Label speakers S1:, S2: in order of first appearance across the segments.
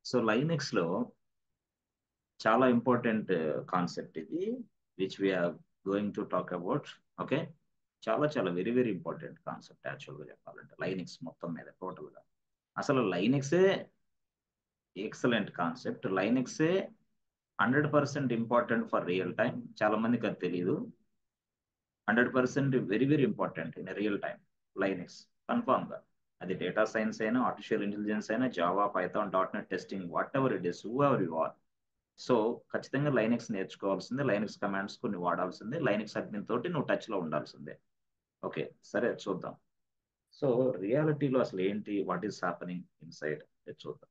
S1: So Linux లో చాలా important concept ఇది, which we're going to talk about. Okay, చాలా చాలా వెరీ వెరీ ఇంపార్టెంట్ కాన్సెప్ట్ యాక్చువల్గా చెప్పాలంటే లైనెక్స్ మొత్తం మీద టోటల్ గా. అసలు లైనెక్సే ఎక్సలెంట్ కాన్సెప్ట్. లైనెక్సే 100% ఇంపార్టెంట్ ఫర్ రియల్ టైం. చాలా మందికి అది తెలియదు. 100% very very important in real time Linux, confirm గా. అది డేటా సైన్స్ అయినా, ఆర్టిఫిషియల్ ఇంటెలిజెన్స్ అయినా, Java, Python, .NET testing, whatever it is, whoever you are. So ఖచ్చితంగా లైనెక్స్ నేర్చుకోవాల్సిందే, లైనెక్స్ కమాండ్స్ కొన్ని వాడాల్సిందే, లైనెక్స్ అడ్మిన్ తోటి నువ్వు టచ్ లో ఉండాల్సిందే. ఓకే, సరే చూద్దాం. సో రియాలిటీలో అసలు ఏంటి, వాట్ ఈస్ హ్యాపెనింగ్ ఇన్సైడ్ చూద్దాం.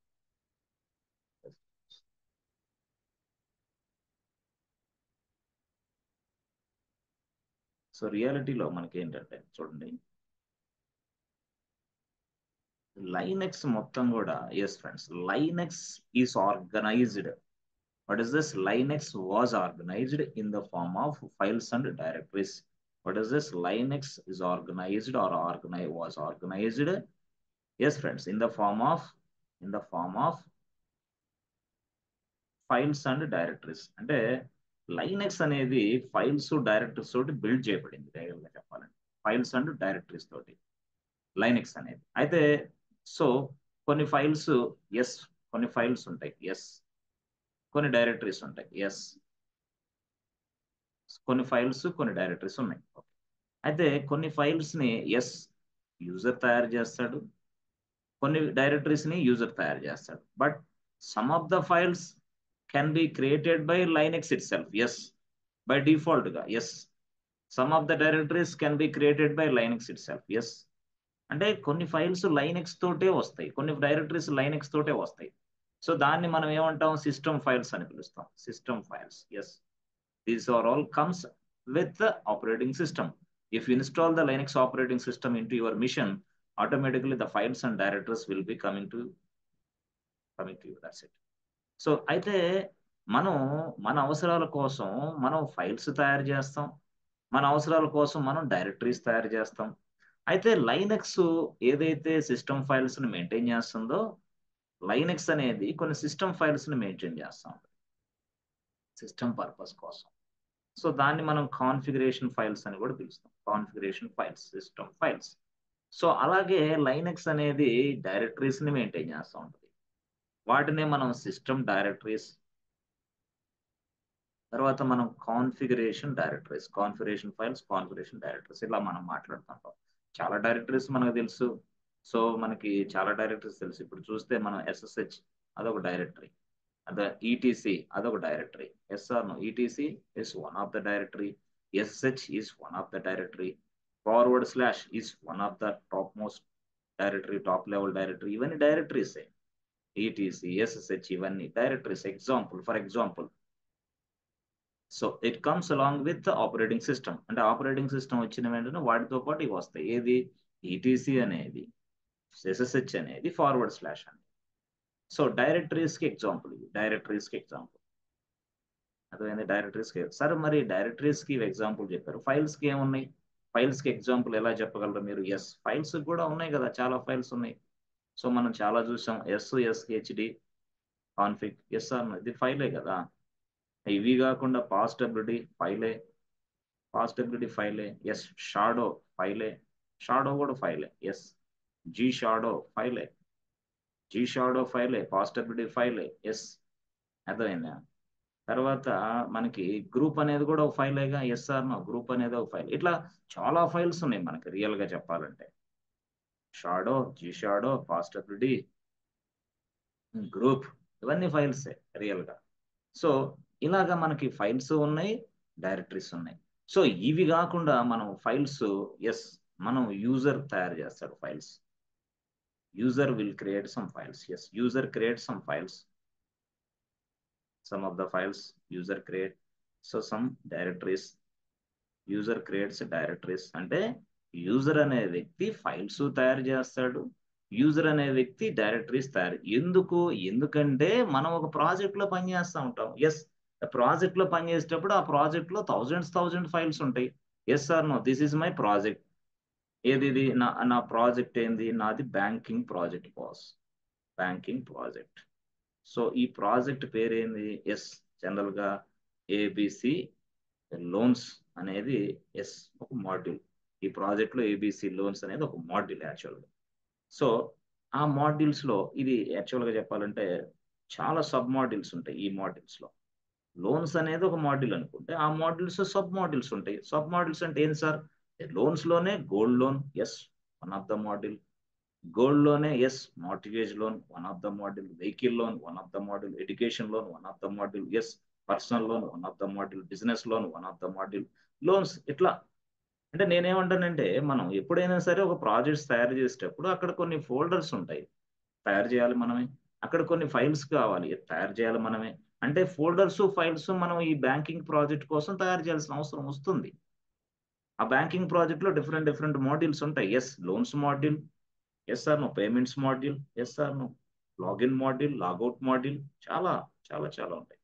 S1: సో రియాలిటీలో మనకి ఏంటంటే చూడండి, లైనెక్స్ మొత్తం కూడా, yes friends, Linux is organised. What is this? Linux was organized in the form of files and directories. What is this? Linux is organized or was organized. Yes, friends, in the form of files and directories. అంటే Linux అనేది files directories తోటి build చేయబడింది. గా చెప్పాలంటే files and directories తోటి Linux అనేది. అయితే so కొన్ని ఫైల్స్, ఎస్, కొన్ని ఫైల్స్ ఉంటాయి, ఎస్, కొన్ని డైరెక్టరీస్ ఉంటాయి, ఎస్, కొన్ని ఫైల్స్ కొన్ని డైరెక్టరీస్ ఉన్నాయి. అయితే కొన్ని ఫైల్స్ ని ఎస్ యూజర్ తయారు చేస్తాడు, కొన్ని డైరెక్టరీస్ ని యూజర్ తయారు చేస్తాడు. But some of the files can be created by Linux itself, yes, by default గా, yes. Some of the directories can be created by Linux itself, yes. అంటే కొన్ని files Linux తోటే వస్తాయి, కొన్ని directories Linux తోటే వస్తాయి. So దాన్ని మనం ఏమంటాం, సిస్టమ్ ఫైల్స్ అని పిలుస్తాం, system files, yes. These are all comes with the operating system. If you install the Linux operating system into your machine, automatically the files and directories will be coming to you. That's it. So అయితే మనం మన అవసరాల కోసం మనం files తయారు చేస్తాం, మన అవసరాల కోసం మనం డైరెక్టరీస్ తయారు చేస్తాం. అయితే లైనక్స్ ఏదైతే సిస్టమ్ ఫైల్స్ ని మెయింటైన్ చేస్తుందో, లైనక్స్ అనేది కొన్ని సిస్టమ్ ఫైల్స్ ని మెయింటైన్ చేస్తాం సిస్టమ్ పర్పస్ కోసం. సో దాన్ని మనం కాన్ఫిగరేషన్ ఫైల్స్ అని కూడా పిలుస్తాం, configuration files, system files. So అలాగే లైనక్స్ అనేది డైరెక్టరీస్ ని మెయింటైన్ చేస్తూ ఉంటుంది. వాటినే మనం సిస్టమ్ డైరెక్టరీస్, తర్వాత మనం configuration directories, configuration files, configuration directories, ఇలా మనం మాట్లాడుతుంటాం. చాలా డైరెక్టరీస్ మనకు తెలుసు. సో మనకి చాలా డైరెక్టరీస్ తెలుసు. ఇప్పుడు చూస్తే మనం SSH అదొక డైరెక్టరీ, the etc అదొక directory, SR no etc is one of the directory, SSH is one of the directory, / is one of the topmost directory, top level directory. ఇవన్నీ డైరెక్టరీస్, etc, SSH ఇవన్నీ directories. For example, so it comes along with operating system. అంటే operating system వచ్చిన వెంటనే వాటితో పాటు ఇవి వస్తాయి. ఏది, etc అనేది, SSH అనేది, / అనేది. సో డైరెక్టరీస్ కి ఎగ్జాంపుల్ ఇవి, డైరెక్టరీస్ కి ఎగ్జాంపుల్. అర్థమైంది, డైరెక్టరీస్ కి. సరే మరి డైరెక్టరీస్ కి ఎగ్జాంపుల్ చెప్పారు, ఫైల్స్ కి ఏమున్నాయి, ఫైల్స్ కి ఎగ్జాంపుల్ ఎలా చెప్పగలరు మీరు? ఎస్, ఫైల్స్ కూడా ఉన్నాయి కదా, చాలా ఫైల్స్ ఉన్నాయి. సో మనం చాలా చూసాం, SHD కాన్ఫిగ్, ఇది ఫైలే కదా. ఇవి కాకుండా పాస్డబ్ల్యూడి ఫైలే, పాస్డబ్ల్యూడి ఫైలే, ఎస్. షాడో ఫైలే, షాడో కూడా ఫైలే, ఎస్. జీ షాడో ఫైలే, జీ షాడో ఫైలే, పాస్డబ్ల్యూడి ఫైలే, ఎస్. అర్థమైందా? తర్వాత మనకి గ్రూప్ అనేది కూడా ఒక ఫైలేగా, ఎస్ఆర్ నో, గ్రూప్ అనేది ఒక ఫైల్. ఇట్లా చాలా ఫైల్స్ ఉన్నాయి మనకి రియల్ గా చెప్పాలంటే. షాడో, జీ షాడో, పాస్డబ్ల్యూడి, గ్రూప్, ఇవన్నీ ఫైల్సే రియల్ గా. సో ఇలాగా మనకి ఫైల్స్ ఉన్నాయి, డైరెక్టరీస్ ఉన్నాయి. సో ఇవి కాకుండా మనం ఫైల్స్, ఎస్, మనం యూజర్ తయారు చేస్తాడు ఫైల్స్. User will create some files, yes, user create some files, some of the files user create. So some directories, user creates directories. అంటే యూజర్ అనే వ్యక్తి ఫైల్స్ తయారు చేస్తాడు, యూజర్ అనే వ్యక్తి డైరెక్టరీస్ తయారు. ఎందుకంటే మనం ఒక ప్రాజెక్ట్ లో పనిచేస్తూ ఉంటాం, ఎస్. ప్రాజెక్ట్ లో పనిచేసేటప్పుడు ఆ ప్రాజెక్ట్ లో థౌజండ్ ఫైల్స్ ఉంటాయి, yes or no. This is my project. ఏది నా ప్రాజెక్ట్ ఏంది? నాది banking project boss, banking project. So ఈ ప్రాజెక్ట్ పేరు ఏంది? ఎస్, జనరల్ గా ఏబిసి లోన్స్ అనేది ఎస్ ఒక మాడ్యూల్. ఈ ప్రాజెక్ట్ లో ఏబిసి లోన్స్ అనేది ఒక మాడ్యూల్ యాక్చువల్గా. సో ఆ మాడ్యూల్స్ లో ఇది యాక్చువల్ గా చెప్పాలంటే చాలా సబ్ మాడ్యూల్స్ ఉంటాయి ఈ మాడ్యూల్స్ లో. లోన్స్ అనేది ఒక మాడ్యూల్ అనుకుంటే ఆ మాడ్యూల్స్ సబ్ మాడ్యూల్స్ ఉంటాయి. సబ్ మాడ్యూల్స్ అంటే ఏంటి సార్? లోన్స్ లోనే gold loan, yes, one of the module. Gold లోనే yes, mortgage loan one of the module. Vehicle loan one of the module. Education loan one of the module, yes. Personal loan one of the module. Business loan one of the module. Loans ఇట్లా. అంటే నేనేమంటానంటే మనం ఎప్పుడైనా సరే ఒక projects తయారు చేసేటప్పుడు అక్కడ కొన్ని ఫోల్డర్స్ ఉంటాయి, తయారు చేయాలి మనమే. అక్కడ కొన్ని ఫైల్స్ కావాలి, తయారు చేయాలి మనమే. అంటే ఫోల్డర్స్ ఫైల్స్ మనం ఈ బ్యాంకింగ్ ప్రాజెక్ట్ కోసం తయారు చేయాల్సిన అవసరం వస్తుంది. ఆ బ్యాంకింగ్ ప్రాజెక్ట్ లో డిఫరెంట్ డిఫరెంట్ మాడ్యూల్స్ ఉంటాయి. Yes, loans module, yes sir no, payments module, yes sir no, login module, logout module, చాలా చాలా చాలా ఉంటాయి.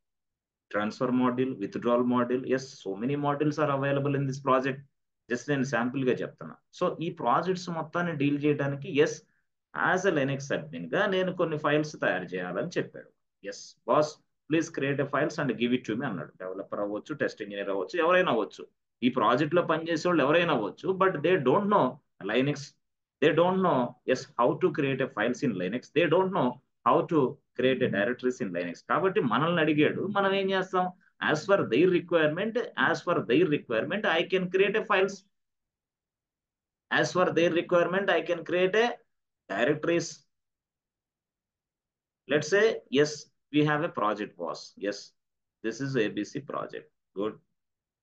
S1: Transfer module, withdrawal module, yes, so many modules are available in this project. Just నేను sample గా చెప్తున్నా. So ఈ projects మొత్తాన్ని deal చేయడానికి yes, as a Linux admin గా నేను కొన్ని ఫైల్స్ తయారు చేయాలని చెప్పాడు. Yes boss, please create a files and give it to me అన్నాడు. డెవలపర్ అవ్వచ్చు, టెస్ట్ ఇంజనీర్ అవ్వచ్చు, ఎవరైనా అవ్వచ్చు, ఈ ప్రాజెక్ట్ లో పనిచేసే వాళ్ళు ఎవరైనా అవ్వచ్చు. But they don't know Linux, they don't know yes how to create a files in Linux, they don't know how to create a directories in Linux. కాబట్టి మనల్ని అడిగాడు, మనం ఏం చేస్తాం? As for their requirement, as for their requirement I can create a files. As for their requirement, I can create a directories. Let's say, yes, we have a project boss. Yes, this is ABC project. Good.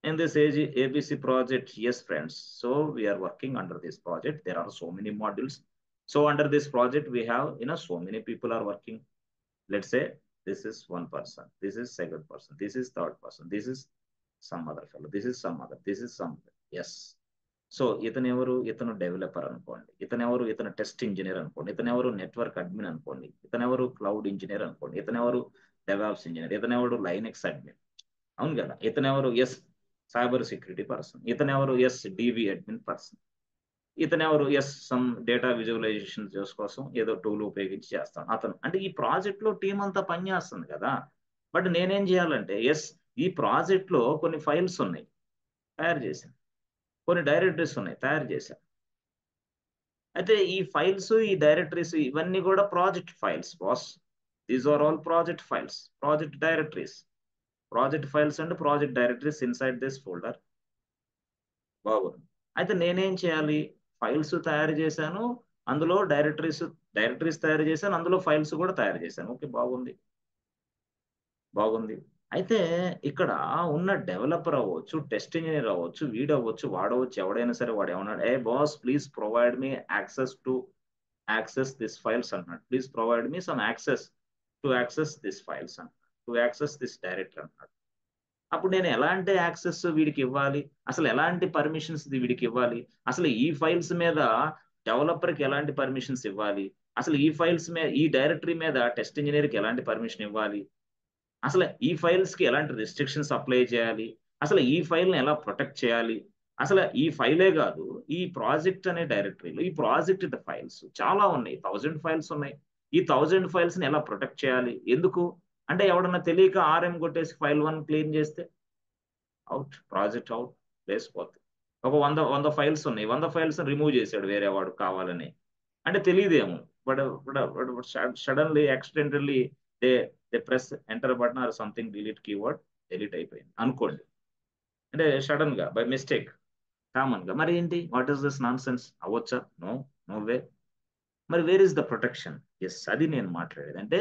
S1: In this ABC project, yes, friends. So we are working under this project. There are so many modules. So under this project, we have, so many people are working. Let's say this is one person. This is second person. This is third person. This is some other fellow. This is some other. This is some. Yes. So ఇతను ఎవరు? ఇతను developer అనుకోండి. ఇతను ఎవరు? ఇతను test engineer అనుకోండి. ఇతను ఎవరు? నెట్వర్క్ అడ్మిన్ అనుకోండి. ఇతను ఎవరు? క్లౌడ్ ఇంజనీర్ అనుకోండి. ఇతను ఎవరు? DevOps engineer. ఇతను ఎవరు? Linux admin. అవును కదా. ఇతను ఎవరు? Yes, cyber security person. ఇతను ఎవరు? Yes, DB admin person. ఇతను ఎవరు? ఎస్, సమ్ డేటా విజువలైజేషన్ కోసం ఏదో టూల్ ఉపయోగించి చేస్తాను అతను. అంటే ఈ ప్రాజెక్ట్ లో టీం అంతా పనిచేస్తుంది కదా. బట్ నేనేం చేయాలంటే ఎస్, ఈ ప్రాజెక్ట్ లో కొన్ని ఫైల్స్ ఉన్నాయి, తయారు చేశాను. కొన్ని డైరెక్టరీస్ ఉన్నాయి, తయారు చేశాను. అయితే ఈ ఫైల్స్, ఈ డైరెక్టరీస్ ఇవన్నీ కూడా project files boss. These are all project files, project directories. Project files and project directories inside this folder. బాగుంది. అయితే నేనేం చేయాలి? ఫైల్స్ తయారు చేశాను, అందులో డైరెక్టరీస్ తయారు చేశాను, అందులో ఫైల్స్ కూడా తయారు చేశాను. ఓకే, బాగుంది బాగుంది. అయితే ఇక్కడ ఉన్న డెవలపర్ అవ్వచ్చు, టెస్ట్ ఇంజనీర్ అవ్వచ్చు, వీడు అవ్వచ్చు, వాడవచ్చు, ఎవడైనా సరే వాడు ఏమన్నాడు, ఏ boss please provide me access this files అన్నాడు. Please provide me some access to access this files అన్నాడు, టు యాక్సెస్ దిస్ డైరెక్టర్ అన్నాడు. అప్పుడు నేను ఎలాంటి యాక్సెస్ వీడికి ఇవ్వాలి? అసలు ఎలాంటి పర్మిషన్స్ వీడికి ఇవ్వాలి? అసలు ఈ ఫైల్స్ మీద డెవలపర్కి ఎలాంటి పర్మిషన్స్ ఇవ్వాలి? అసలు ఈ ఫైల్స్ మీద, ఈ డైరెక్టరీ మీద టెస్ట్ ఇంజనీర్కి ఎలాంటి పర్మిషన్ ఇవ్వాలి? అసలు ఈ ఫైల్స్ కి ఎలాంటి రెస్ట్రిక్షన్స్ అప్లై చేయాలి? అసలు ఈ ఫైల్ ని ఎలా ప్రొటెక్ట్ చేయాలి? అసలు ఈ ఫైలే కాదు, ఈ ప్రాజెక్ట్ అనే డైరెక్టరీలో ఈ ప్రాజెక్ట్ ఫైల్స్ చాలా ఉన్నాయి, 1000 ఫైల్స్ ఉన్నాయి. ఈ 1000 ఫైల్స్ ని ఎలా ప్రొటెక్ట్ చేయాలి? ఎందుకు అంటే ఎవడన్నా తెలియక ఆర్ఎం కొట్టేసి ఫైల్ 1 క్లీన్ చేస్తే అవుట్, ప్రాజెక్ట్ అవుట్, వేసిపోతుంది. ఒక 100 ఫైల్స్ ఉన్నాయి, 100 ఫైల్స్ రిమూవ్ చేశాడు వేరే వాడు కావాలని. అంటే తెలియదేమో, but suddenly accidentally they they press enter button or something, delete keyword, delete అయిపోయింది అనుకోండి. అంటే సడన్ గా బై మిస్టేక్, కామన్ గా. మరి ఏంటి? What is this nonsense? అవ్వచ్చా? No, no way. మరి where is the protection? Yes, అది నేను మాట్లాడేది. అంటే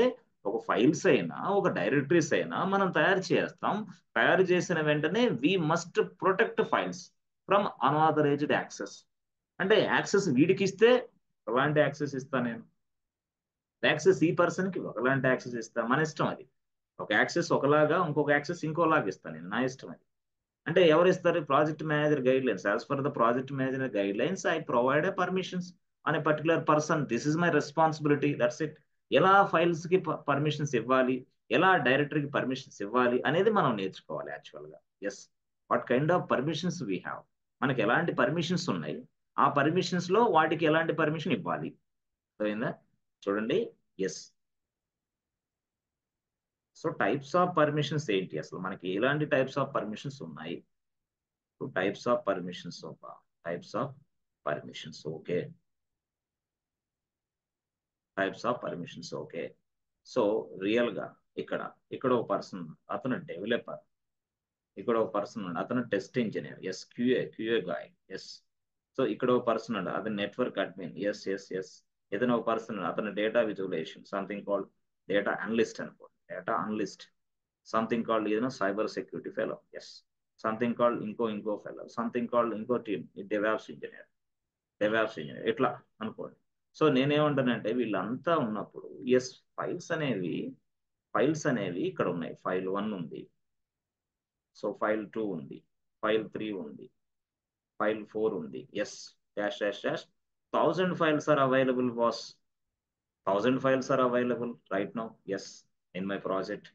S1: ఒక ఫైల్స్ అయినా, ఒక డైరెక్టరీస్ అయినా మనం తయారు చేస్తాం. తయారు చేసిన వెంటనే we must protect files from unauthorised access. అంటే యాక్సెస్ వీడికి ఇస్తే ఎలాంటి యాక్సెస్ ఇస్తా నేను? యాక్సెస్ ఈ పర్సన్ కి ఒకలాంటి యాక్సెస్ ఇస్తా, మన ఇష్టం అది. ఒక యాక్సెస్ ఒకలాగా, ఇంకొక యాక్సెస్ ఇంకోలాగా ఇస్తాను నేను, నా ఇష్టం అది. అంటే ఎవరు ఇస్తారు? Project manager guide lines. As for the project manager guide lines I provide permissions on a particular person. This is my responsibility, that's it. ఎలా ఫైల్స్ కి పర్మిషన్స్ ఇవ్వాలి, ఎలా డైరెక్టరీకి పర్మిషన్స్ ఇవ్వాలి అనేది మనం నేర్చుకోవాలి యాక్చువల్ గా. Yes, what kind of permissions we have, మనకి ఎలాంటి పర్మిషన్స్ ఉన్నాయి, ఆ పర్మిషన్స్ లో వాటికి ఎలాంటి పర్మిషన్ ఇవ్వాలి. అర్థమైందా? చూడండి. Yes, so types of permissions ఏంటి అసలు మనకి ఎలాంటి టైప్స్ ఆఫ్ పర్మిషన్స్ ఉన్నాయి? Types of permissions types of permissions okay. Types of permissions okay. So real గా ఇక్కడ ఇక్కడ ఒక పర్సన్ అతను డెవలపర్, ఇక్కడ ఒక పర్సన్ ఉన్నాడు అతను test engineer, yes QA guy, yes. So ఇక్కడ ఒక పర్సన్ ఉన్నాడు అతను నెట్వర్క్ అడ్మిన్, ఎస్. ఏదైనా ఒక పర్సన్ అతను data visualisation something called data analyst అనుకోండి, డేటా అనలిస్ట్. సంథింగ్ కాల్డ్ ఏదైనా cyber security fellow, yes. Something called ఇంకో ఫెలో, సంథింగ్ కాల్డ్ ఇంకో టీమ్ డెవాప్స్ ఇంజనీర్ ఇట్లా అనుకోండి. సో నేనేమంటానంటే వీళ్ళంతా ఉన్నప్పుడు ఎస్ ఫైల్స్ అనేవి ఇక్కడ ఉన్నాయి. ఫైల్ 1 ఉంది, సో ఫైల్ 2 ఉంది, ఫైల్ 3 ఉంది, ఫైల్ 4 ఉంది, yes. Dash 1000 files are available boss, 1000 files are available right now, yes, in my project.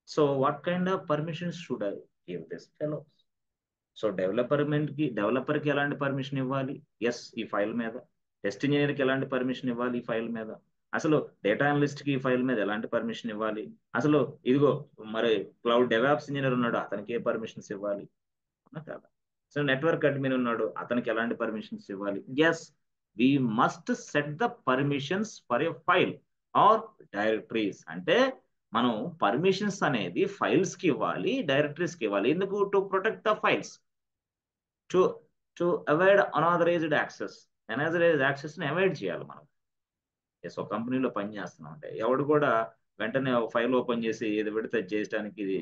S1: So what kind of permissions should I give this fellow? So డెవలపర్కి ఎలాంటి permission ఇవ్వాలి? Yes ఈ file మీద. Test ఇంజనీర్కి ఎలాంటి permission ఇవ్వాలి ఈ file మీద? అసలు డేటా అనలిస్ట్కి ఈ ఫైల్ మీద ఎలాంటి పర్మిషన్ ఇవ్వాలి? అసలు ఇదిగో మరి క్లౌడ్ డెవాప్స్ ఇంజనీర్ ఉన్నాడు అతనికి ఏ పర్మిషన్స్ ఇవ్వాలి? అవునా కదా? సో నెట్వర్క్ అడ్మిన్ ఉన్నాడు అతనికి ఎలాంటి పర్మిషన్స్ ఇవ్వాలి? Yes, we must set the permissions for a file or directories. అంటే మనం పర్మిషన్స్ అనేది ఫైల్స్ కి ఇవ్వాలి, డైరెక్టరీస్ కి ఇవ్వాలి. ఎందుకు? To protect the files, to to avoid unauthorised access. Unauthorised access ని అవాయిడ్ చేయాలి మనం. ఎస్, ఒక కంపెనీలో పని చేస్తున్నాం అంటే ఎవడు కూడా వెంటనే ఒక ఫైల్ ఓపెన్ చేసి ఏది పెడితే అది చేయడానికి ఇది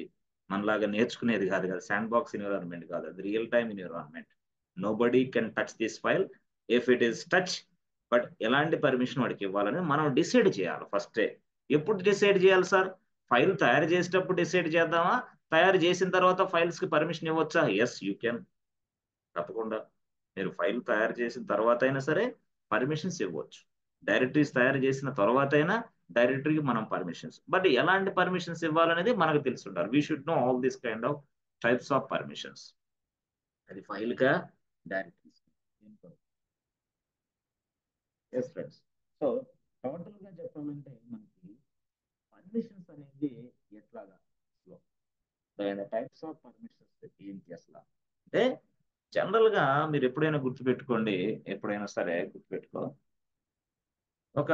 S1: మనలాగా నేర్చుకునేది కాదు కదా. శాండ్ బాక్స్ ఎన్విరాన్మెంట్ కాదు, అది real time environment. Nobody can touch this file if it is touch. But ఎలాంటి పర్మిషన్ వాడికి ఇవ్వాలని మనం డిసైడ్ చేయాలి ఫస్టే. ఎప్పుడు డిసైడ్ చేయాలి సార్? ఫైల్ తయారు చేసేటప్పుడు డిసైడ్ చేద్దామా? తయారు చేసిన తర్వాత ఫైల్స్ కి పర్మిషన్ ఇవ్వచ్చా? ఎస్ యూ కెన్, తప్పకుండా. మీరు ఫైల్ తయారు చేసిన తర్వాత అయినా సరే పర్మిషన్స్ ఇవ్వచ్చు. డైరెక్టరీస్ తయారు చేసిన తర్వాత అయినా డైరెక్టరీకి మనం పర్మిషన్స్, బట్ ఎలాంటి పర్మిషన్స్ ఇవ్వాలనేది మనకు తెలిసి ఉండాలి. We should know all this kind of types of permissions. అది ఫైల్ కా, directories. Yes friends. So total గా చెప్పాలంటే మనకి పర్మిషన్స్ అనేది ఎట్లాగా టైప్స్ ఆఫ్ పర్మిషన్స్ ఏంటి అసలు అంటే జనరల్ గా మీరు ఎప్పుడైనా గుర్తుపెట్టుకోండి, ఎప్పుడైనా సరే గుర్తుపెట్టుకో. ఒక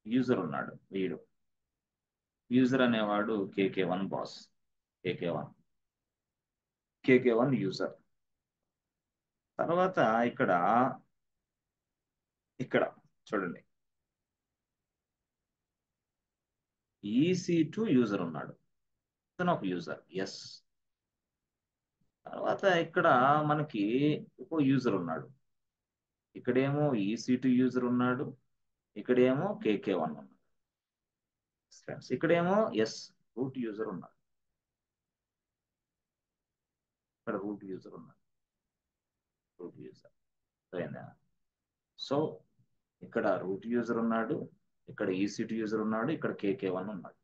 S1: యూజర్ ఉన్నాడు, యూజర్ అనేవాడు కేకే1 బాస్, కేకే1 కేకే1 యూజర్. తర్వాత ఇక్కడ ఇక్కడ చూడండి EC2 యూజర్ ఉన్నాడు, ఇతను ఒక యూజర్, ఎస్. తర్వాత ఇక్కడ మనకి ఒక యూజర్ ఉన్నాడు, ఇక్కడేమో EC2 యూజర్ ఉన్నాడు, ఇక్కడేమో కేకే1 ఉన్నాడు ఫ్రెండ్స్. ఇక్కడేమో ఎస్ రూట్ యూజర్ ఉన్నాడు, ఇక్కడ రూట్ యూజర్ ఉన్నాడు, రూట్ యూజర్. సో ఇక్కడ రూట్ యూజర్ ఉన్నాడు, ఇక్కడ EC2 యూజర్ ఉన్నాడు, ఇక్కడ కేకే1 ఉన్నాడు,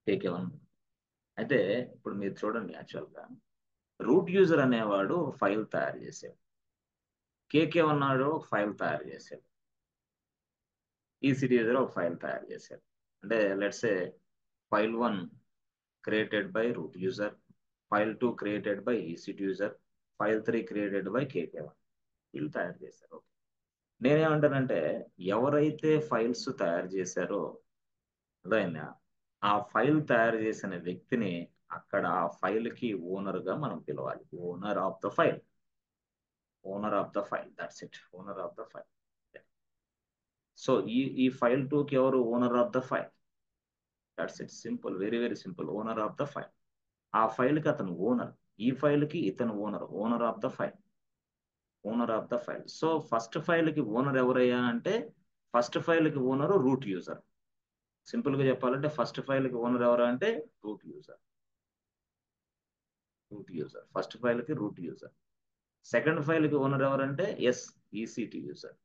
S1: కేకే1. అయితే ఇప్పుడు మీరు చూడండి, యాక్చువల్గా రూట్ యూజర్ అనేవాడు ఫైల్ తయారు చేసాడు, కేకే1 నాడు ఒక ఫైల్ తయారు చేశాడు, EC2 యూజర్ ఒక ఫైల్ తయారు చేశాడు. అంటే let's a file 1 created by root user, file 2 created by EC2 user, file 3 created by KK one. వీళ్ళు తయారు చేశారు. నేనేమంటానంటే ఎవరైతే ఫైల్స్ తయారు చేశారో అదైనా ఆ ఫైల్ తయారు చేసిన వ్యక్తిని అక్కడ ఆ ఫైల్ కి ఓనర్ గా మనం పిలవాలి. Owner of the file, owner of the file, that's it, owner of the file. So ఈ ఫైల్ 2 కి ఎవరు owner of the file? That's it, simple, very very simple, owner of the file. ఆ file కి అతను owner, ఈ file కి ఇతను owner, owner of the file, owner of the file. So first file కి ఓనర్ ఎవరయ్యా అంటే ఫస్ట్ ఫైల్ కి ఓనర్ రూట్ యూజర్. సింపుల్ గా చెప్పాలంటే ఫస్ట్ ఫైల్ కి ఓనర్ ఎవరు అంటే రూట్ యూజర్, ఫస్ట్ ఫైల్ కి రూట్ యూజర్. సెకండ్ ఫైల్ కి ఓనర్ ఎవరంటే yes EC2 user.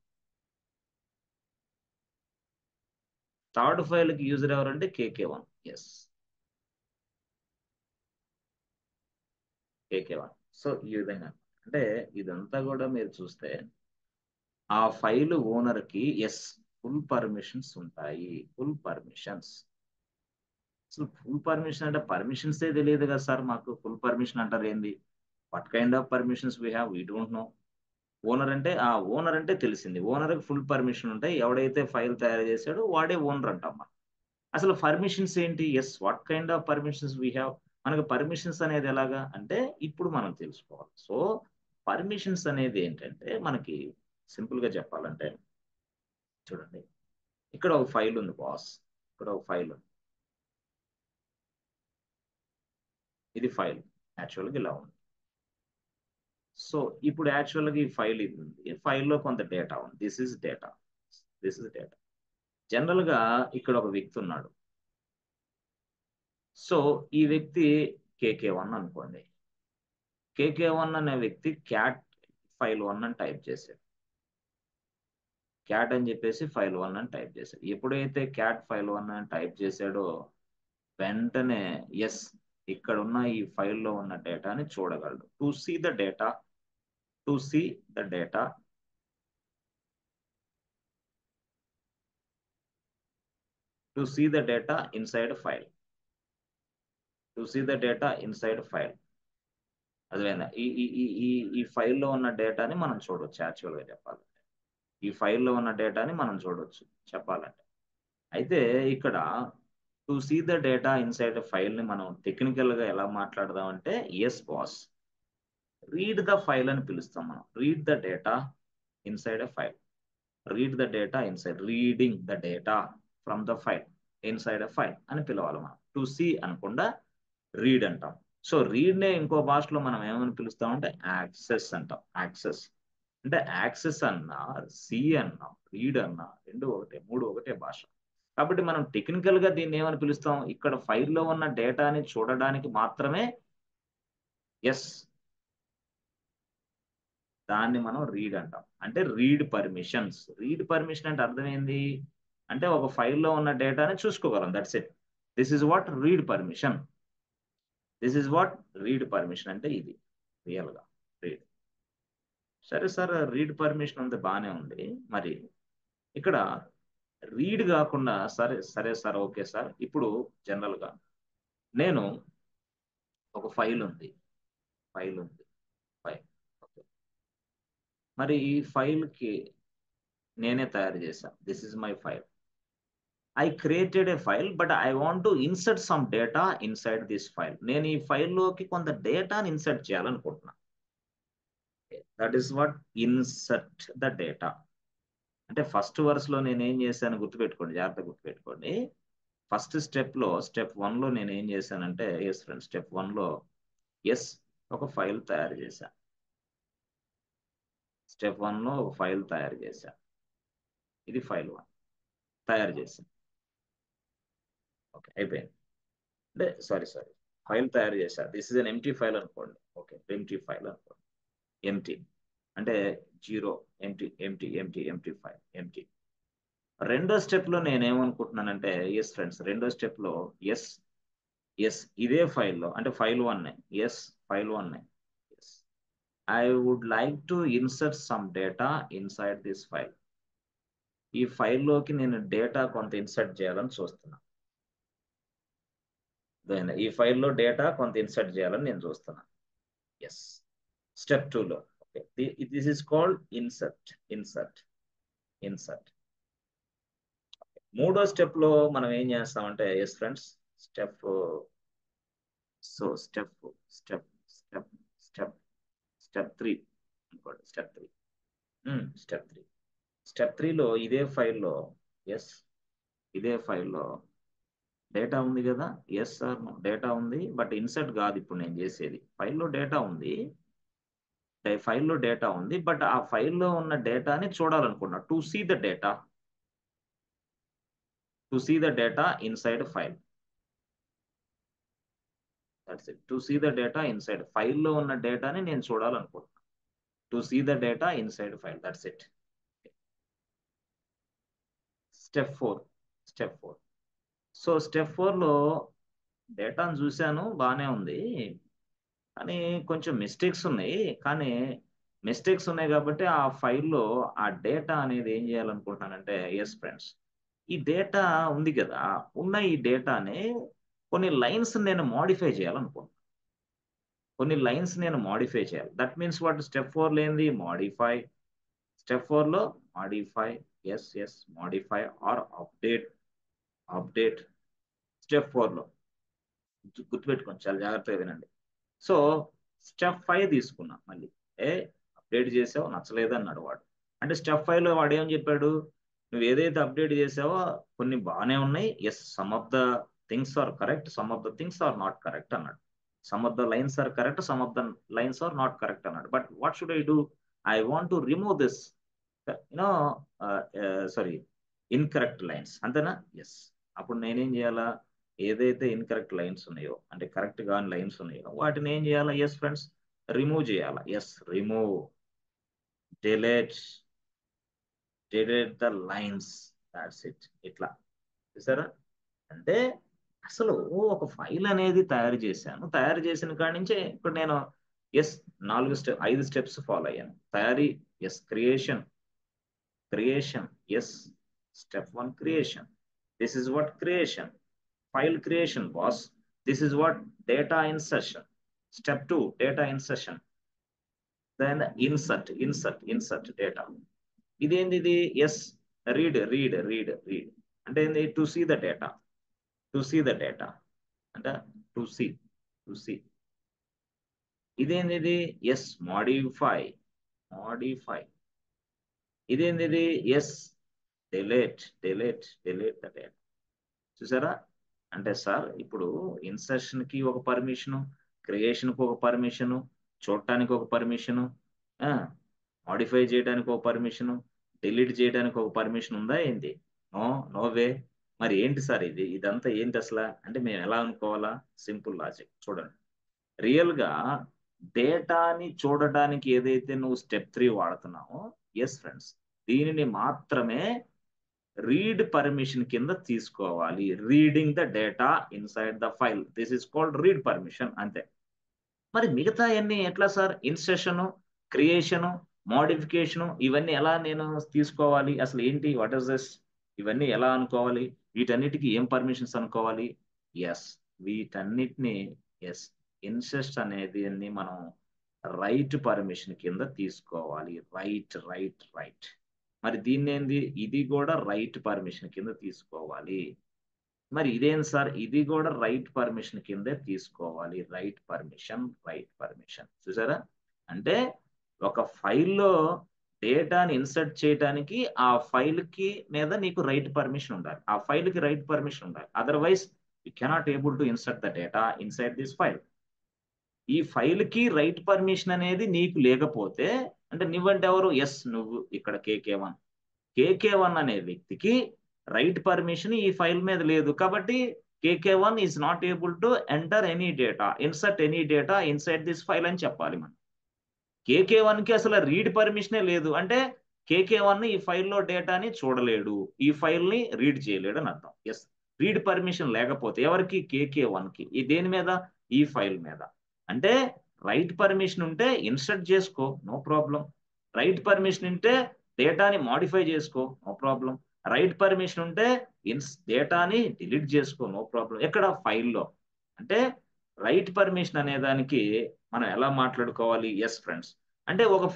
S1: Third file కి యూజర్ ఎవరంటే కేకే1, ఎస్ కేకే1. సో ఈ విధంగా అంటే ఇదంతా కూడా మీరు చూస్తే ఆ ఫైల్ ఓనర్ కి ఎస్ ఫుల్ పర్మిషన్స్ ఉంటాయి. Full permissions. అసలు ఫుల్ పర్మిషన్ అంటే పర్మిషన్సే తెలియదు కదా సార్ మాకు. ఫుల్ పర్మిషన్ అంటారు ఏంది? What kind of permissions we have? We don't know. Owner అంటే తెలిసింది. ఓనర్‌కి ఫుల్ పర్మిషన్ ఉంటాయి. ఎవడైతే ఫైల్ తయారు చేసాడో వాడే ఓనర్ అంటాం మనం. అసలు పర్మిషన్స్ ఏంటి? Yes. What kind of permissions we have? మనకు పర్మిషన్స్ అనేది ఎలాగా? అంటే ఇప్పుడు మనం తెలుసుకోవాలి. సో, పర్మిషన్స్ అనేది ఏంటంటే మనకి సింపుల్‌గా చెప్పాలంటే చూడండి. ఇక్కడ ఒక ఫైల్ ఉంది బాస్. ఇక్కడ ఒక ఫైల్ ఉంది. ఇది ఫైల్. యాక్చువల్‌గా ఇలా ఉంది. సో, ఇప్పుడు యాక్చువల్‌గా ఈ ఫైల్ ఇది ఉంది. ఈ ఫైల్‌లో కొంత డేటా ఉంది. This is data. This is data. జనరల్‌గా ఇక్కడ ఒక వ్యక్తి ఉన్నాడు. సో, ఈ వ్యక్తి కేకే1 అనుకోండి. కేకే1 అనే వ్యక్తి క్యాట్ ఫైల్ 1 అని టైప్ చేశాడు. క్యాట్ అని చెప్పేసి ఫైల్ 1 అని టైప్ చేశాడు. ఎప్పుడైతే క్యాట్ ఫైల్ 1 అని టైప్ చేశాడో వెంటనే యెస్ ఇక్కడున్న ఈ ఫైల్‌లో ఉన్న డేటాని చూడగలడు. To see the data, to see the data, to see the data inside file. To see the data inside file. అర్థమైందా? ఈ ఈ ఈ ఈ ఈ ఫైల్‌లో ఉన్న డేటాని మనం చూడొచ్చు యాక్చువల్‌గా చెప్పాలంటే. ఈ ఫైల్‌లో ఉన్న డేటాని మనం చూడొచ్చు చెప్పాలంటే. అయితే ఇక్కడ to see the data inside ఫైల్‌ని మనం టెక్నికల్‌గా ఎలా మాట్లాడదాం అంటే yes boss. Read the file అని పిలుస్తాం మనం. Read the data inside a file. Read the data inside reading the data from the file inside a file అని పిలవాలి మనం. టు సీ అనకుండా రీడ్ అంటాం. సో రీడ్‌నే ఇంకో భాషలో మనం ఏమని పిలుస్తామంటే యాక్సెస్ అంటాం. యాక్సెస్. అంటే యాక్సెస్ అన్నా, సి అన్నా, రీడ్ అన్నా 2 ఒకటే, 3 ఒకటే భాష. కాబట్టి మనం టెక్నికల్‌గా దీన్ని ఏమని పిలుస్తాం? ఇక్కడ ఫైల్‌లో ఉన్న డేటాని చూడడానికి మాత్రమే యెస్ దాన్ని మనం రీడ్ అంటాం. అంటే రీడ్ పర్మిషన్స్. రీడ్ పర్మిషన్ అంటే అర్థం ఏంది? అంటే ఒక ఫైల్‌లో ఉన్న డేటాని చూసుకోగలం. That's it. This is what read permission. This is what read permission అంటే ఇది. రియల్‌గా రీడ్. సరే సార్ రీడ్ పర్మిషన్ ఉంది బానే ఉంది. మరి ఇక్కడ రీడ్ గాకుండా సరే, సరే సార్. Okay sir. ఇప్పుడు జనరల్‌గా నేను ఒక ఫైల్ ఉంది. ఫైల్ ఉంది. ఫైల్. ఓకే. మరి ఈ ఫైల్‌కి నేనే తయారు చేశా. This is my file. I created a file but I want to insert some data inside this file. నేను ఈ ఫైల్‌లోకి కొంత డేటాని ఇన్సర్ట్ చేయాలనుకుంటున్నా. That is what insert the data. అంటే ఫస్ట్ వరుసలో నేనేం చేశాను గుర్తుపెట్టుకోండి. జాగ్రత్తగా గుర్తుపెట్టుకోండి. ఫస్ట్ స్టెప్ 1లో నేనేం చేశానంటే యెస్ ఫ్రెండ్స్ స్టెప్ 1లో యెస్ ఒక ఫైల్ తయారు చేశా. స్టెప్ 1లో ఒక ఫైల్ తయారు చేశా. ఇది ఫైల్ 1 తయారు చేశా. ఓకే. అయిపోయింది. అంటే సారీ. ఫైల్ తయారు చేశా. This is an empty file అనుకోండి. ఓకే. ఎంప్టీ ఫైల్ అనుకోండి. ఎంప్టీ అంటే 0 ఎంప్టీ ఫైల్ ఎంప్టీ. రెండో స్టెప్‌లో నేనేమనుకుంటున్నానంటే యెస్ ఫ్రెండ్స్ రెండో స్టెప్‌లో యెస్, యెస్ ఇదే ఫైల్‌లో అంటే file 1 yes file 1 yes. I would like to insert some data inside this file. ఈ ఫైల్‌లోకి నేను డేటా కొంత ఇన్సర్ట్ చేయాలని చూస్తున్నా. అర్థమైందా? ఈ ఫైల్‌లో డేటా కొంత ఇన్సర్ట్ చేయాలని నేను చూస్తున్నా. యెస్. స్టెప్ 2లో okay. This is called insert. మూడో స్టెప్‌లో మనం ఏం చేస్తామంటే yes friends step so step step step step 3 అనుకోండి. స్టెప్ 3. స్టెప్ 3. స్టెప్ 3లో ఇదే ఫైల్‌లో యెస్ ఇదే ఫైల్‌లో డేటా ఉంది గదా! యెస్ ఆర్ నో డేటా ఉంది. బట్ ఇన్సర్ట్ గాదు ఇప్పుడు నేను జేసేది. ఫైల్‌లో డేటా ఉంది. ఫైల్‌లో డేటా ఉంది. బట్ ఆ ఫైల్‌లో ఉన్న డేటాని చూడాలనుకున్నా. To see the data inside file. That's it. To see the data inside ఫైల్‌లో ఉన్న డేటాని నేను చూడాలనుకుంటున్నా. To see the data inside file. That's it. Step 4. Step 4. So, step 4లో డేటాను జూసాను బానే ఉంది. కానీ కొంచెం మిస్టేక్స్ ఉన్నాయి. కానీ మిస్టేక్స్ ఉన్నాయి కాబట్టి ఆ ఫైల్‌లో ఆ డేటా అనేది ఏం చేయాలనుకుంటున్నానంటే యెస్ ఫ్రెండ్స్. ఈ డేటా ఉంది కదా! ఉన్న ఈ డేటాని కొన్ని లైన్స్ నేను మోడిఫై చేయాలనుకుంటున్నాను. కొన్ని లైన్స్ నేను మోడిఫై చేయాలి. దట్ మీన్స్ వాట్ స్టెప్ 4లో ఏంది? మోడిఫై. స్టెప్ 4లో modify. Yes. Modify or update. Update. Step 4లో గుర్తుపెట్టుకోండి. చాలా జాగ్రత్తగా వినండి. సో, స్టెప్ 5 తీసుకున్నా మళ్ళీ. ఏ అప్‌డేట్ చేసావు నచ్చలేదన్నాడు వాడు. అంటే స్టెప్ 5లో వాడేం చెప్పాడు? నువ్వేదైతే అప్‌డేట్ చేసావో కొన్ని బానే ఉన్నాయి. Yes, some of the things are correct. Some of the things are not correct అన్నాడు. Some of the lines are correct. Some of the lines are not correct అన్నాడు. But what should I do? I want to remove this no sorry incorrect lines అంతేనా? Yes. అప్పుడు నేనేం చేయాలా? ఏదైతే incorrect lines ఉన్నాయో, అంటే correct గాని lines ఉన్నాయో, వాటిని ఏం చేయాలా? యెస్ ఫ్రెండ్స్, రిమూవ్ చేయాలా. Yes, remove, delete, delete the lines. Thoughts it. ఇట్లా. చూసారా? అంటే అసలు ఒక ఫైల్ అనేది తయారు చేశాను. తయారు చేసిన కాడి నుంచే ఇప్పుడు నేను యెస్ 5 స్టెప్స్ ఫాలో అయ్యాను. తయారీ yes, creation, creation yes. Step 1 creation. This is what creation. File creation was, this is what data insertion. Step 2 data insertion. Then insert data. ఇదేంది? yes, read అంటే ఏంది? to see the data, to see the data అంటే to see. ఇదేంది? yes, modify. ఇదేంది? yes, delete the data. చూసారా? అంటే sir ఇప్పుడు ఇన్సర్షన్‌కి ఒక పర్మిషను, క్రియేషన్‌కి ఒక పర్మిషను, చూడటానికి ఒక పర్మిషను, ఆ! మోడిఫై చేయడానికి ఒక పర్మిషను, డిలీట్ చేయడానికి ఒక పర్మిషన్ ఉందా ఏంది? No, no way. మరి ఏంటి సార్ ఇది? ఇదంతా ఏంటసల? అంటే మేము ఎలా అనుకోవాలా? సింపుల్ లాజిక్ చూడండి. రియల్‌గా డేటాని చూడటానికి ఏదైతే నువ్వు స్టెప్ 3 వాడుతున్నావో యెస్ ఫ్రెండ్స్. దీనిని మాత్రమే రీడ్ పర్మిషన్ కింద తీసుకోవాలి. Reading the data inside the file. This is called read permission అంతే. మరి మిగతాయన్నీ ఎట్లా సార్? ఇన్సర్షను, క్రియేషను, మోడిఫికేషను ఇవన్నీ ఎలా నేను తీసుకోవాలి? అసలు ఏంటి? What is this? ఇవన్నీ ఎలా అనుకోవాలి? వీటన్నిటికి ఏం పర్మిషన్స్ అనుకోవాలి? యెస్. వీటన్నిటిని యెస్. ఇన్సెస్ట్ అనేదాన్ని మనం రైట్ పర్మిషన్ కింద తీసుకోవాలి. రైట్. మరి దీన్నేంది? ఇది గూడా రైట్ పర్మిషన్ కింద తీసుకోవాలి. మరి ఇదేంటి సార్? ఇది గూడా రైట్ పర్మిషన్ కిందే తీసుకోవాలి. Right permission. చూసారా? అంటే ఒక ఫైల్‌లో డేటాని ఇన్సర్ట్ చేయటానికి ఆ ఫైల్‌కి మీద నీకు రైట్ పర్మిషన్ ఉండాలి. ఆ ఫైల్‌కి రైట్ పర్మిషన్ ఉండాలి. Otherwise you cannot able to insert the data inside this file. ఈ ఫైల్‌కి రైట్ పర్మిషన్ అనేది నీకు లేకపోతే అంటే నువ్వంటే ఎవరు? యెస్, నువ్వు ఇక్కడ కేకే1. కేకే1 అనే వ్యక్తికి రైట్ పర్మిషన్ ఈ ఫైల్ మీద లేదు. కాబట్టి KK one is not able to enter any data, insert any data inside this file అని చెప్పాలి మనం. కేకే1కి అసలు రీడ్ పర్మిషనే లేదు. అంటే కేకే1 ఈ ఫైల్‌లో డేటాని చూడలేడు. ఈ ఫైల్‌ని రీడ్ చేయలేడు అని అర్థం. యెస్. రీడ్ పర్మిషన్ లేకపోతే ఎవరికి? కేకే1కి. ఈ దేని మీద? ఈ ఫైల్ మీద. అంటే రైట్ పర్మిషన్ ఉంటే ఇన్సర్ట్ చేసుకో. No problem. రైట్ పర్మిషన్ ఉంటే డేటాని మోడిఫై చేసుకో. No problem. రైట్ పర్మిషన్ ఉంటే డేటాని డిలీట్ చేసుకో. No problem. ఎక్కడ? ఫైల్‌లో. అంటే రైట్ పర్మిషన్ అనే దానికి మనం ఎలా మాట్లాడుకోవాలి? Yes friends. అంటే ఒక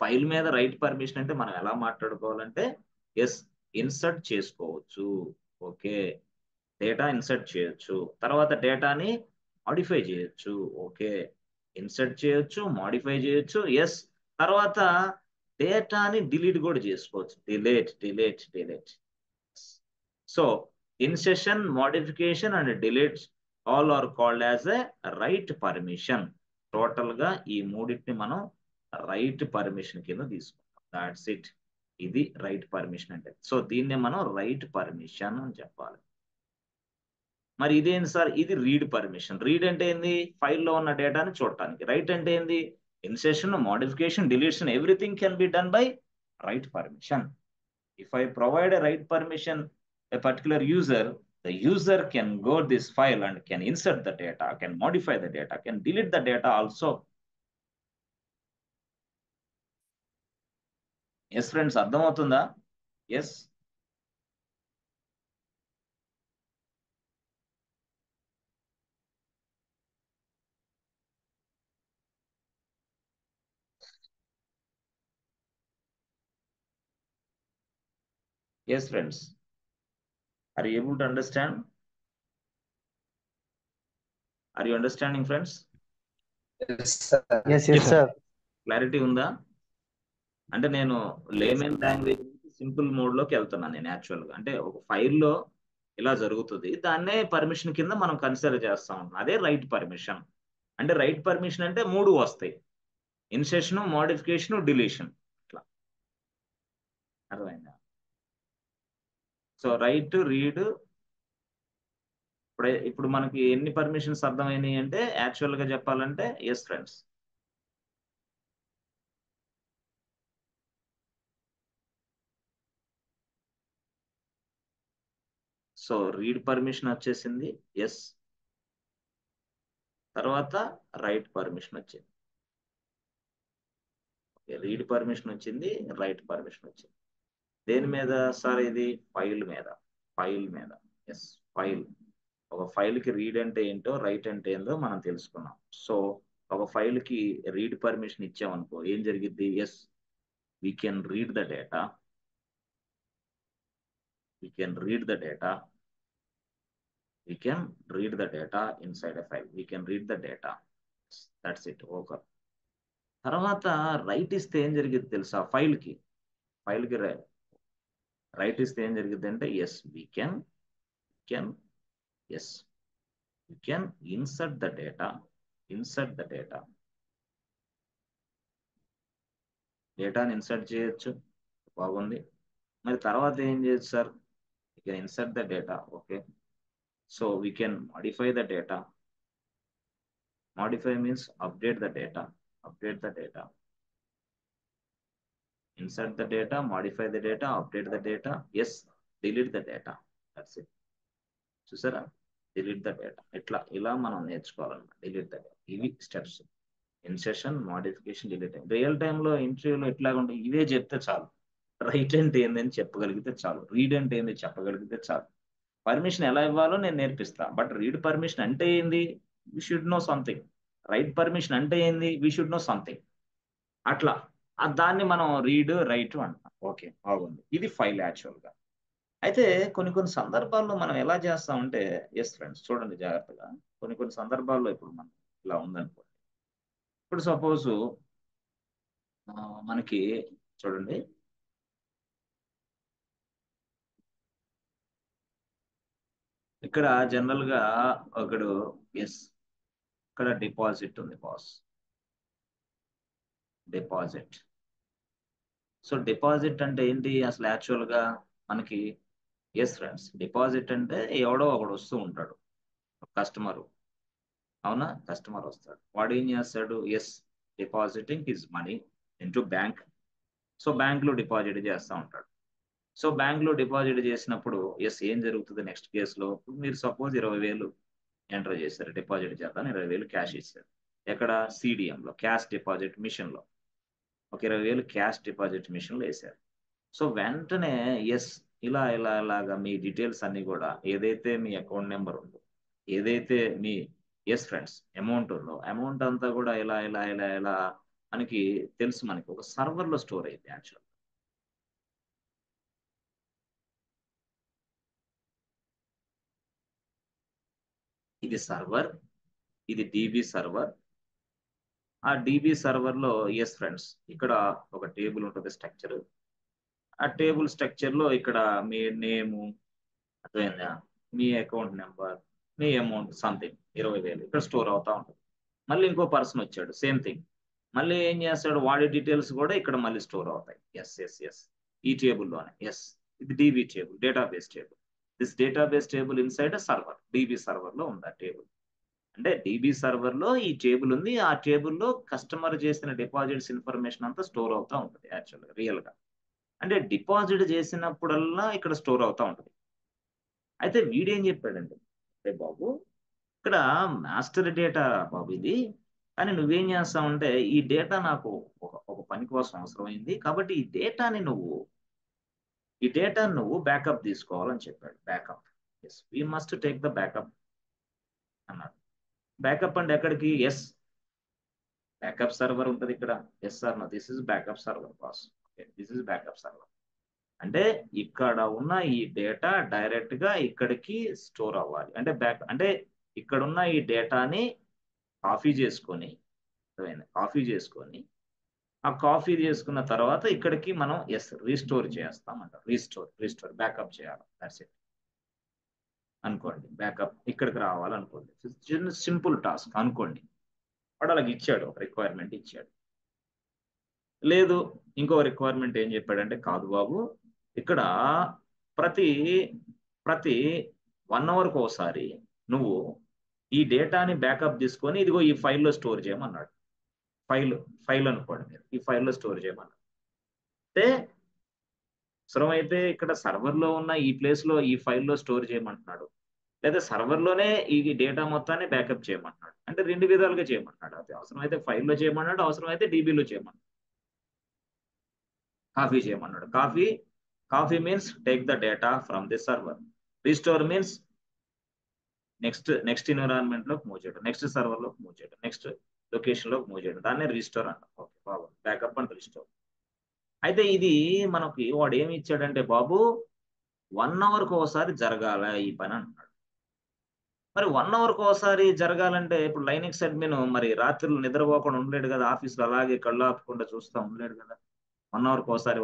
S1: ఫైల్ మీద రైట్ పర్మిషన్ అంటే మనం ఎలా మాట్లాడుకోవాలంటే యెస్, ఇన్సర్ట్ చేసుకోవచ్చు. ఓకే. డేటా ఇన్సర్ట్ చేయొచ్చు. తర్వాత డేటాని మోడిఫై చేయొచ్చు. ఓకే. ఇన్సర్ట్ చేయొచ్చు, మోడిఫై చేయొచ్చు. యెస్. తర్వాత డేటాని డిలీట్ గూడా చేసుకోవచ్చు. Delete. So, insertion, modification and delete all are called as a right permission. టోటల్‌గా ఈ మూడిటిని మనం రైట్ పర్మిషన్ కింద తీసుకుంటాం. Thoughts it. ఇది రైట్ పర్మిషన్ అంటే. సో, దీన్నే మనం రైట్ పర్మిషన్ అని చెప్పాలి. మరి ఇదేంటి సార్? ఇది రీడ్ పర్మిషన్. రీడ్ అంటే ఏంది? ఫైల్‌లో ఉన్న డేటాని చూడటానికి. రైట్ అంటే ఏంది? Insertion, modification, deletion everything can be done by right permission. If I provide a right permission, a particular user, the user can go this file and can insert the data, can modify the data, can delete the data also. Yes friends, అర్థమవుతుందా? Yes. Yes friends, are you able to understand? Are you understanding friends?
S2: Yes, sir.
S1: Clarity ఉందా? అంటే నేను laymen language simple mode లోకి వెళ్తున్నాను నేను actual గా. అంటే ఒక ఫైల్లో ఇలా జరుగుతుంది, దాన్నే పర్మిషన్ కింద మనం కన్సిడర్ చేస్తా ఉంటాం. అదే రైట్ పర్మిషన్. అంటే రైట్ పర్మిషన్ అంటే మూడు వస్తాయి: ఇన్సెషన్, మోడిఫికేషన్, డిలీషన్. ఇట్లా అర్థమైందా? So write, read. ఇప్పుడు మనకి ఎన్ని పర్మిషన్స్ అర్థమైనాయి అంటే యాక్చువల్ గా చెప్పాలంటే yes friends. So read permission వచ్చేసింది, ఎస్. తర్వాత రైట్ పర్మిషన్ వచ్చింది. రీడ్ పర్మిషన్ వచ్చింది, రైట్ పర్మిషన్ వచ్చింది. దేని మీద సార్? ఇది ఫైల్ మీద. ఫైల్ మీద, ఎస్. ఫైల్. ఒక ఫైల్ కి రీడ్ అంటే ఏంటో, రైట్ అంటే ఏంటో మనం తెలుసుకున్నాం. సో ఒక ఫైల్ కి రీడ్ పర్మిషన్ ఇచ్చామనుకో ఏం జరిగిద్ది? Yes, we can read the data. We can read the data. We can read the data inside a file. We can read the data. That's it. Okay. తర్వాత right ఇస్తే ఏం జరిగింది తెలుసా? ఫైల్కి right ఇస్తే ఏం జరిగింది అంటే yes, we can yes we can insert the data. డేటాని ఇన్సర్ట్ చేయొచ్చు, బాగుంది. మరి తర్వాత ఏం చేయొచ్చు sir? We can insert the data. Okay. So we can modify the data. Modify means update the data. Insert the data, modify the data, update the data. Yes, delete the data. That's it. చూసారా? delete the data. ఇలా మనం నేర్చుకోవాలన్నమాట. delete the data. ఇవి steps: insertion, modification, delete. Real టైంలో ఇంటర్వ్యూలో ఎట్లాగా ఉంటాయి? ఇవే చెప్తే చాలు. రైట్ అంటే ఏందని చెప్పగలిగితే చాలు, రీడ్ అంటే ఏంది చెప్పగలిగితే చాలు. పర్మిషన్ ఎలా ఇవ్వాలో నేను నేర్పిస్తా. బట్ రీడ్ పర్మిషన్ అంటే ఏంది? We should know something. Write permission అంటే ఏంది? We should know something. అట్లా దాన్ని మనం రీడ్, రైట్ అంటాం. ఓకే, బాగుంది. ఇది ఫైల్ యాక్చువల్ గా. అయితే కొన్ని సందర్భాల్లో మనం ఎలా చేస్తామంటే, ఎస్ ఫ్రెండ్స్ చూడండి జాగ్రత్తగా. కొన్ని సందర్భాల్లో ఇప్పుడు మనం ఇలా ఉందనుకో. ఇప్పుడు సపోజ్ మనకి చూడండి, ఇక్కడ జనరల్ గా ఒకడు ఎస్, ఇక్కడ డిపాజిట్ ఉంది బాస్, డిపాజిట్. సో డిపాజిట్ అంటే ఏంటి అసలు యాక్చువల్ గా మనకి? ఎస్ ఫ్రెండ్స్, డిపాజిట్ అంటే ఎవడో ఒకడు వస్తూ ఉంటాడు, కస్టమర్. అవునా? కస్టమర్ వస్తాడు, వాడు ఏం చేస్తాడు? Yes, depositing his money into bank. So bank లో డిపాజిట్ చేస్తూ ఉంటాడు. సో బ్యాంక్ లో డిపాజిట్ చేసినప్పుడు ఎస్ ఏం జరుగుతుంది నెక్స్ట్ కేసులో? మీరు సపోజ్ 20,000 ఎంటర్ చేశారు, డిపాజిట్ చేద్దాం 20,000 క్యాష్ ఇచ్చారు. ఎక్కడ? సిడిఎం లో, క్యాష్ డిపాజిట్ మిషన్ లో. ఒక 20,000 క్యాష్ డిపాజిట్ మిషన్ లో వేశారు. సో వెంటనే ఎస్, ఇలాగా మీ డీటెయిల్స్ అన్ని కూడా, ఏదైతే మీ అకౌంట్ నెంబర్ ఉందో, ఏదైతే మీ ఎస్ ఫ్రెండ్స్ అమౌంట్ ఉందో, అమౌంట్ అంతా కూడా ఇలా మనకి తెలుసు, మనకి ఒక సర్వర్ లో స్టోర్ అయింది యాక్చువల్. ఇది సర్వర్, ఇది డిబి సర్వర్. ఆ డిబి సర్వర్ లో ఎస్ ఫ్రెండ్స్ ఇక్కడ ఒక టేబుల్ ఉంటుంది, స్ట్రక్చర్. ఆ టేబుల్ స్ట్రక్చర్ లో ఇక్కడ మీ నేము, అర్థమైందా? మీ అకౌంట్ నెంబర్, మీ అమౌంట్ సంథింగ్ 20,000 ఇక్కడ స్టోర్ అవుతా ఉంటుంది. మళ్ళీ ఇంకో పర్సన్ వచ్చాడు, సేమ్ థింగ్. మళ్ళీ ఏం చేస్తాడు? వాడి డీటెయిల్స్ కూడా ఇక్కడ మళ్ళీ స్టోర్ అవుతాయి. ఎస్ ఈ టేబుల్లోనే. ఎస్, ఇది dB table, database table. This database table inside server, dB server లో ఉంది ఆ టేబుల్. అంటే డిబి సర్వర్ లో ఈ టేబుల్ ఉంది. ఆ టేబుల్లో కస్టమర్ చేసిన డిపాజిట్స్ ఇన్ఫర్మేషన్ అంతా స్టోర్ అవుతా ఉంటుంది యాక్చువల్గా, రియల్ గా. అంటే డిపాజిట్ చేసినప్పుడల్లా ఇక్కడ స్టోర్ అవుతా ఉంటుంది. అయితే వీడేం చెప్పాడంటే, అరే బాబు, ఇక్కడ మాస్టర్ డేటా బాబు ఇది, కానీ నువ్వేం చేస్తావంటే ఈ డేటా నాకు ఒక పని కోసం అవసరమైంది. కాబట్టి ఈ డేటాని నువ్వు బ్యాకప్ తీసుకోవాలని చెప్పాడు. Backup. Yes, we must take the backup అన్నాడు. బ్యాకప్ అంటే ఎక్కడికి? ఎస్, బ్యాకప్ సర్వర్ ఉంటుంది ఇక్కడ. Yes sir, no, this is backup server boss. Okay, this is backup server. అంటే ఇక్కడ ఉన్న ఈ డేటా డైరెక్ట్ గా ఇక్కడికి స్టోర్ అవ్వాలి. అంటే ఇక్కడ ఉన్న ఈ డేటాని కాపీ చేసుకొని ఆ కాపీ చేసుకున్న తర్వాత ఇక్కడికి మనం రీస్టోర్ చేస్తామంట. రీస్టోర్ బ్యాకప్ చేయాలి. దట్స్ ఇట్ అనుకోండి. బ్యాకప్ ఇక్కడికి రావాలనుకోండి. చిన్న సింపుల్ టాస్క్ అనుకోండి. వాడు అలాగ ఇచ్చాడు, ఒక రిక్వైర్మెంట్ ఇచ్చాడు. లేదు, ఇంకో రిక్వైర్మెంట్ ఏం చెప్పాడంటే, కాదు బాబు, ఇక్కడ ప్రతి 1 అవర్కి ఒకసారి నువ్వు ఈ డేటాని బ్యాకప్ తీసుకొని ఇదిగో ఈ ఫైల్లో స్టోర్ చేయమన్నాడు. ఫైల్ అనుకోండి మీరు, ఈ ఫైల్లో స్టోర్ చేయమన్నాడు. అంటే అవసరమైతే ఇక్కడ సర్వర్లో ఉన్న ఈ ప్లేస్లో ఈ ఫైల్లో స్టోర్ చేయమంటున్నాడు, లేదా సర్వర్లోనే ఈ డేటా మొత్తాన్ని బ్యాకప్ చేయమంటున్నాడు. అంటే 2 విధాలుగా చేయమంటున్నాడు. అది అవసరమైతే ఫైల్లో చేయమన్నాడు, అవసరమైతే డీబీలో చేయమన్నాడు, కాపీ చేయమన్నాడు. Copy means take the data from the server. Restore means next environment లోకి మూవ్ చేయడం, నెక్స్ట్ సర్వర్ లోకి మూవ్ చేయడం, నెక్స్ట్ లొకేషన్ లోకి మూవ్ చేయడం. దాన్నే రీస్టోర్ అంటాం. Okay Babu, backup and restore. అయితే ఇది మనకి వాడు ఏమి ఇచ్చాడంటే, బాబు 1 అవర్కి ఒకసారి జరగాల ఈ పని అంటున్నాడు. మరి 1 అవర్కి ఒకసారి జరగాలంటే ఇప్పుడు లైనక్స్ అడ్మిన్ మరి రాత్రులు నిద్రపోకుండా ఉండలేడు కదా, ఆఫీస్లో అలాగే కళ్ళు ఆపకుండా చూస్తూ ఉండలేడు కదా. 1 అవర్కి ఒకసారి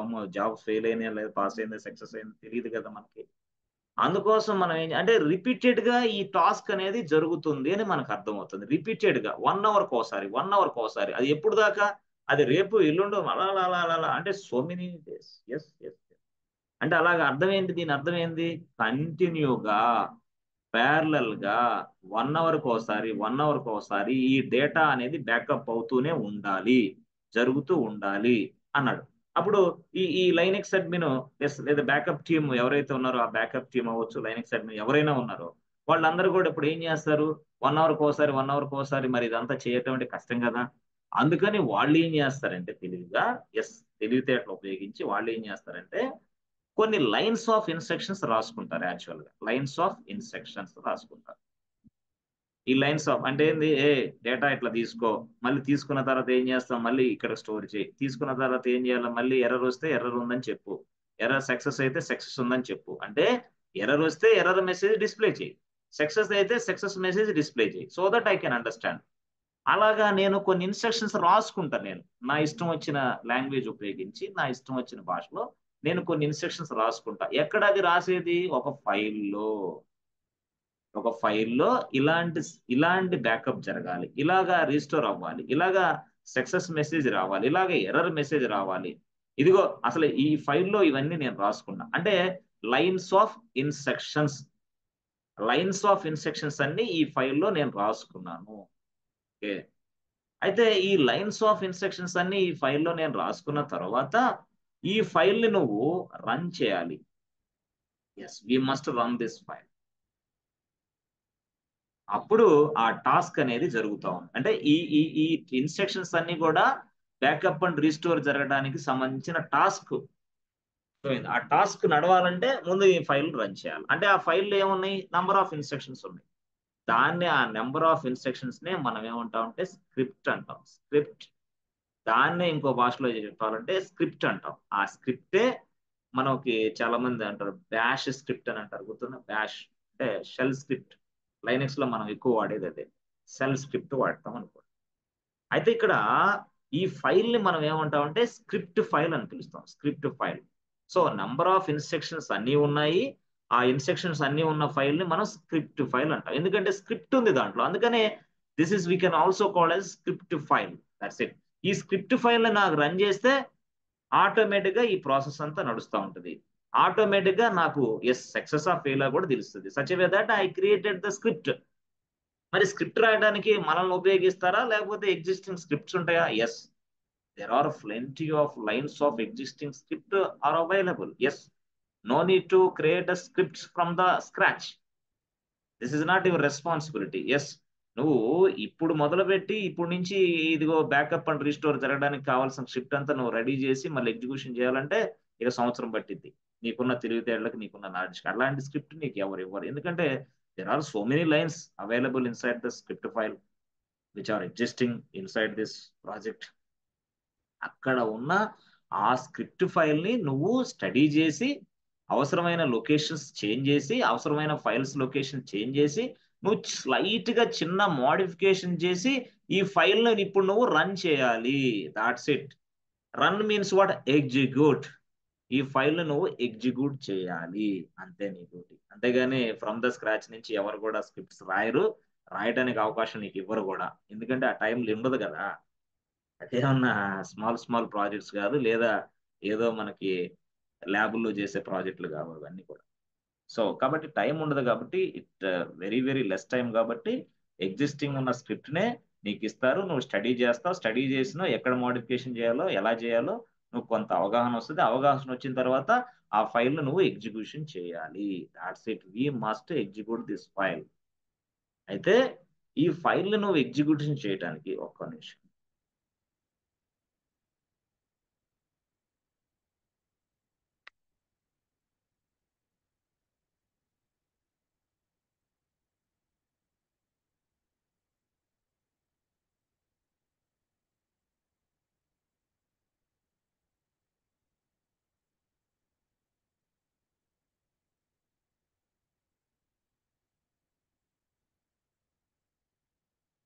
S1: అమ్మో జాబ్ ఫెయిల్ అయినా లేదు, పాస్ అయిందా, సక్సెస్ అయింది తెలియదు కదా మనకి. అందుకోసం మనం అంటే రిపీటెడ్ గా ఈ టాస్క్ అనేది జరుగుతుంది అని మనకు అర్థమవుతుంది. రిపీటెడ్ గా 1 అవర్కి ఒకసారి. అది ఎప్పుడు దాకా? అది రేపు ఎల్లుండో అలా అంటే సో మెనీ డేస్. ఎస్. అంటే అలాగా అర్థమైంది. దీని అర్థమైంది కంటిన్యూగా ప్యారలల్ గా 1 అవర్కి ఒకసారి ఈ డేటా అనేది బ్యాకప్ అవుతూనే ఉండాలి, జరుగుతూ ఉండాలి అన్నాడు. అప్పుడు ఈ లైనక్స్ అడ్మిన్ లేదా బ్యాకప్ టీమ్ ఎవరైతే ఉన్నారో, ఆ బ్యాకప్ టీమ్ అవ్వచ్చు, లైనక్స్ అడ్మిన్ ఎవరైనా ఉన్నారో, వాళ్ళందరూ కూడా ఇప్పుడు ఏం చేస్తారు? 1 అవర్కి ఒకసారి మరి ఇదంతా చేయటం అంటే కష్టం కదా. అందుకని వాళ్ళు ఏం చేస్తారంటే తెలివితేటలు ఉపయోగించి వాళ్ళు ఏం చేస్తారంటే కొన్ని లైన్స్ ఆఫ్ ఇన్స్ట్రక్షన్స్ రాసుకుంటారు. యాక్చువల్ గా లైన్స్ ఆఫ్ ఇన్స్ట్రక్షన్స్ రాసుకుంటారు. ఈ లైన్స్ ఆఫ్ అంటే ఏంది? డేటా ఇట్లా తీసుకో, మళ్ళీ తీసుకున్న తర్వాత ఏం చేస్తాం? మళ్ళీ ఇక్కడ స్టోర్ చేయి. తీసుకున్న తర్వాత ఏం చేయాలి? మళ్ళీ ఎర్రర్ వస్తే ఎర్రర్ ఉందని చెప్పు, ఎర్రర్ సక్సెస్ అయితే సక్సెస్ ఉందని చెప్పు. అంటే ఎర్రర్ వస్తే ఎర్రర్ మెసేజ్ డిస్ప్లే చేయి, సక్సెస్ అయితే సక్సెస్ మెసేజ్ డిస్ప్లే చేయి, so that I can understand. అలాగా నేను కొన్ని ఇన్స్ట్రక్షన్స్ రాసుకుంటాను. నేను నా ఇష్టం వచ్చిన లాంగ్వేజ్ ఉపయోగించి, నా ఇష్టం వచ్చిన భాషలో నేను కొన్ని ఇన్స్ట్రక్షన్స్ రాసుకుంటా. ఎక్కడ అది రాసేది? ఒక ఫైల్లో ఇలాంటి బ్యాకప్ జరగాలి, ఇలాగా రీస్టోర్ అవ్వాలి, ఇలాగా సక్సెస్ మెసేజ్ రావాలి, ఇలాగ ఎర్రర్ మెసేజ్ రావాలి. ఇదిగో అసలు ఈ ఫైల్లో ఇవన్నీ నేను రాసుకున్నా. అంటే లైన్స్ ఆఫ్ ఇన్స్ట్రక్షన్స్ అన్ని ఈ ఫైల్లో నేను రాసుకున్నాను. ఓకే, అయితే ఈ లైన్స్ ఆఫ్ ఇన్స్ట్రక్షన్స్ అన్ని ఈ ఫైల్లో నేను రాసుకున్న తర్వాత ఈ ఫైల్ని నువ్వు రన్ చేయాలి. Yes, we must run this file. అప్పుడు ఆ టాస్క్ అనేది జరుగుతూ ఉంది. అంటే ఈ ఇన్స్ట్రక్షన్స్ అన్ని కూడా బ్యాకప్ అండ్ రీస్టోర్ జరగడానికి సంబంధించిన టాస్క్. ఆ టాస్క్ నడవాలంటే ముందు ఈ ఫైల్ రన్ చేయాలి. అంటే ఆ ఫైల్లో ఏమున్నాయి? నంబర్ ఆఫ్ ఇన్స్ట్రక్షన్స్ ఉన్నాయి. ఆ నెంబర్ ఆఫ్ ఇన్స్ట్రక్షన్స్ నే మనం ఏమంటామంటే స్క్రిప్ట్ అంటాం. దాన్నే ఇంకో భాషలో చెప్పాలంటే స్క్రిప్ట్ అంటాం. ఆ స్క్రిప్టే మనకి చాలా మంది అంటారు బ్యాష్ స్క్రిప్ట్ అని అంటారు. గుర్తున్న బ్యాష్ అంటే షెల్ స్క్రిప్ట్. లైనక్స్ లో మనం ఎక్కువ వాడేది అదే, షెల్ స్క్రిప్ట్ వాడతాం అనుకోండి. అయితే ఇక్కడ ఈ ఫైల్ ని మనం ఏమంటామంటే స్క్రిప్ట్ ఫైల్ అని పిలుస్తాం. Script file. So number of instructions అన్ని ఉన్నాయి. ఆ ఇన్స్ట్రక్షన్స్ అన్ని ఉన్న ఫైల్ ని మనం స్క్రిప్ట్ ఫైల్ అంటాం. ఎందుకంటే స్క్రిప్ట్ ఉంది దాంట్లో, అందుకనే we can also call as script file. That's it. ఈ స్క్రిప్ట్ ఫైల్ ని నాకు రన్ చేస్తే ఆటోమేటిక్ గా ఈ ప్రాసెస్ అంతా నడుస్తూ ఉంటుంది. ఆటోమేటిక్ గా నాకు సక్సెస్ ఆఫ్ ఫెయిల్ కూడా తెలుస్తుంది. Such way that I created the script. మరి స్క్రిప్ట్ రాయడానికి మనల్ని ఉపయోగిస్తారా, లేకపోతే ఎగ్జిస్టింగ్ స్క్రిప్ట్స్ ఉంటాయా? Yes, there are plenty of lines of existing script are available. Yes, no need to create a script from the scratch. This is not your responsibility. Yes, నువ్వు ఇప్పుడు మొదలుపెట్టి ఇప్పుడు నుంచి ఇదిగో బ్యాకప్ అండ్ రీస్టోర్ జరగడానికి కావాల్సిన script అంతా నువ్వు రెడీ చేసి మళ్ళీ ఎగ్జిక్యూషన్ చేయాలంటే ఇక సంవత్సరం పట్టిద్ది. నీకున్న తెలివితేటలకు, నీకున్న నాలెడ్జ్‌కి. అలాంటి స్క్రిప్ట్ నీకు ఎవరు ఇవ్వరు. ఎందుకంటే there are so many lines available inside the script file which are existing inside this project. అక్కడ ఉన్న ఆ స్క్రిప్ట్ ఫైల్‌ని నువ్వు స్టడీ చేసి, అవసరమైన లొకేషన్స్ చేంజ్ చేసి, అవసరమైన ఫైల్స్ లొకేషన్ చేంజ్ చేసి, నువ్వు స్లైట్‌గా చిన్న మోడిఫికేషన్ చేసి, ఈ ఫైల్‌ని ఇప్పుడు నువ్వు రన్ చేయాలి. That's it. Run means what? Execute. ఈ ఫైల్‌ని నువ్వు ఎగ్జిక్యూట్ చేయాలి. అంతే నీ డ్యూటీ. అంతేగాని ఫ్రమ్ ద స్క్రాచ్ నుంచి ఎవరు కూడా స్క్రిప్ట్స్ రాయరు. రాయడానికి అవకాశం నీకు ఇవ్వరు గూడా. ఎందుకంటే ఆ టైంలో ఉండదు గదా! అదేమన్నా స్మాల్ ప్రాజెక్ట్స్ గాదు. లేదా ఏదో మనకి ల్యాబుల్లో చేసే ప్రాజెక్ట్‌లు గావు అవన్నీ కూడా. సో, కాబట్టి టైం ఉండదు గాబట్టి వెరీ లెస్ టైమ్ గాబట్టి ఎగ్జిస్టింగ్ ఉన్న స్క్రిప్ట్‌నే నీకిస్తారు. నువ్వు స్టడీ జేస్తావు. స్టడీ జేసినా ఎక్కడ మోడిఫికేషన్ జేయాలో, ఎలా జేయాలో నువ్వు కొంత అవగాహనొస్తది. అవగాహనొచ్చిన తర్వాత ఆ ఫైల్‌ని నువ్వు ఎగ్జిక్యూషన్ చేయాలి. That's it. We must execute this file. అయితే ఈ ఫైల్‌ని నువ్వు ఎగ్జిక్యూషన్ చేయటానికి ఒక్క నిమిషం.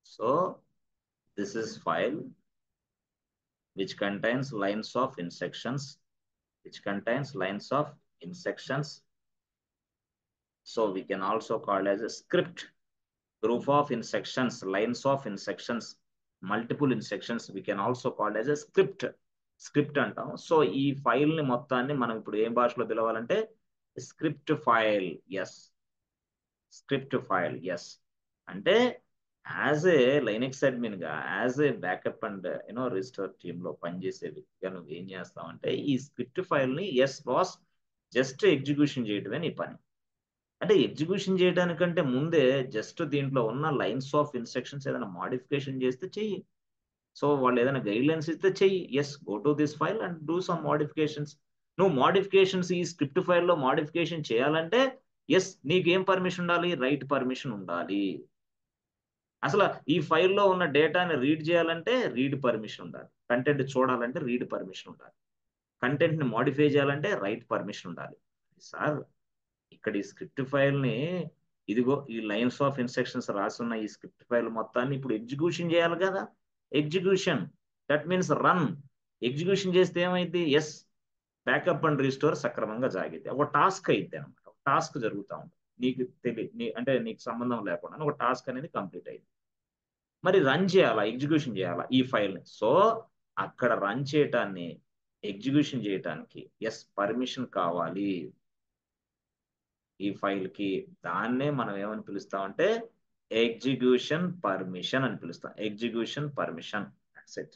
S1: So, this is file which contains lines of instructions, which contains lines of instructions. So we can also call as a script, group of instructions, lines of instructions, multiple instructions. We can also call as a script. Script అంటాం. So ఈ file ని మొత్తాన్ని మనం ఇప్పుడు ఏం భాషలో పిలవాలంటే script file. Yes, script file. Yes అంటే యాజ్ ఏ లైనెక్స్ అడ్మిన్ గా, as a backup and register team లో పనిచేసే వ్యక్తిగా నువ్వు ఏం చేస్తావంటే ఈ స్క్రిప్ట్ ఫైల్ ని ఎస్ బాస్ జస్ట్ ఎగ్జిక్యూషన్ చేయడమే నీ పని. అంటే ఎగ్జిక్యూషన్ చేయడానికంటే ముందే జస్ట్ దీంట్లో ఉన్న లైన్స్ ఆఫ్ ఇన్స్ట్రక్షన్స్ ఏదైనా మోడిఫికేషన్ చేస్తే చెయ్యి. సో వాళ్ళు ఏదైనా గైడ్ లైన్స్ ఇస్తే చెయ్యి. Yes, go to this file and do some modifications. నువ్వు మోడిఫికేషన్స్ ఈ స్క్రిప్ట్ ఫైల్లో మోడిఫికేషన్ చేయాలంటే ఎస్, నీకేం పర్మిషన్ ఉండాలి? రైట్ పర్మిషన్ ఉండాలి. అసలు ఈ ఫైల్‌లో ఉన్న డేటాని రీడ్ చేయాలంటే రీడ్ పర్మిషన్ ఉండాలి. కంటెంట్ చూడాలంటే రీడ్ పర్మిషన్ ఉండాలి. కంటెంట్‌ని మోడిఫై చేయాలంటే రైట్ పర్మిషన్ ఉండాలి. సార్, ఇక్కడ ఈ స్క్రిప్ట్ ఫైల్‌ని ఇదిగో ఈ లైన్స్ ఆఫ్ ఇన్‌స్ట్రక్షన్స్ రాసున్న ఈ స్క్రిప్ట్ ఫైల్ మొత్తాన్ని ఇప్పుడు ఎగ్జిక్యూషన్ చేయాలి కదా! Execution that means run. Execution చేస్తే ఏమైద్ది? యెస్, బ్యాకప్ అండ్ రీస్టోర్ సక్రమంగా సాగిద్ది. ఒక టాస్క్ అయిద్దనమాట. ఒక టాస్క్ జరుగుతా ఉంటది. నీకు అంటే నీకు సంబంధం లేకుండా ఒక టాస్క్ అనేది కంప్లీట్ అయింది. మరి రన్ చేయాలా? ఎగ్జిక్యూషన్ చేయాలా ఈ ఫైల్‌ని? సో, అక్కడ రన్ చేయటాన్ని, ఎగ్జిక్యూషన్ చేయటానికి యెస్, పర్మిషన్ కావాలి. ఈ ఫైల్‌కి. దాన్నే మనం ఏమని పిలుస్తామంటే ఎగ్జిక్యూషన్ పర్మిషన్ అని పిలుస్తాం. Execution permission. That's it.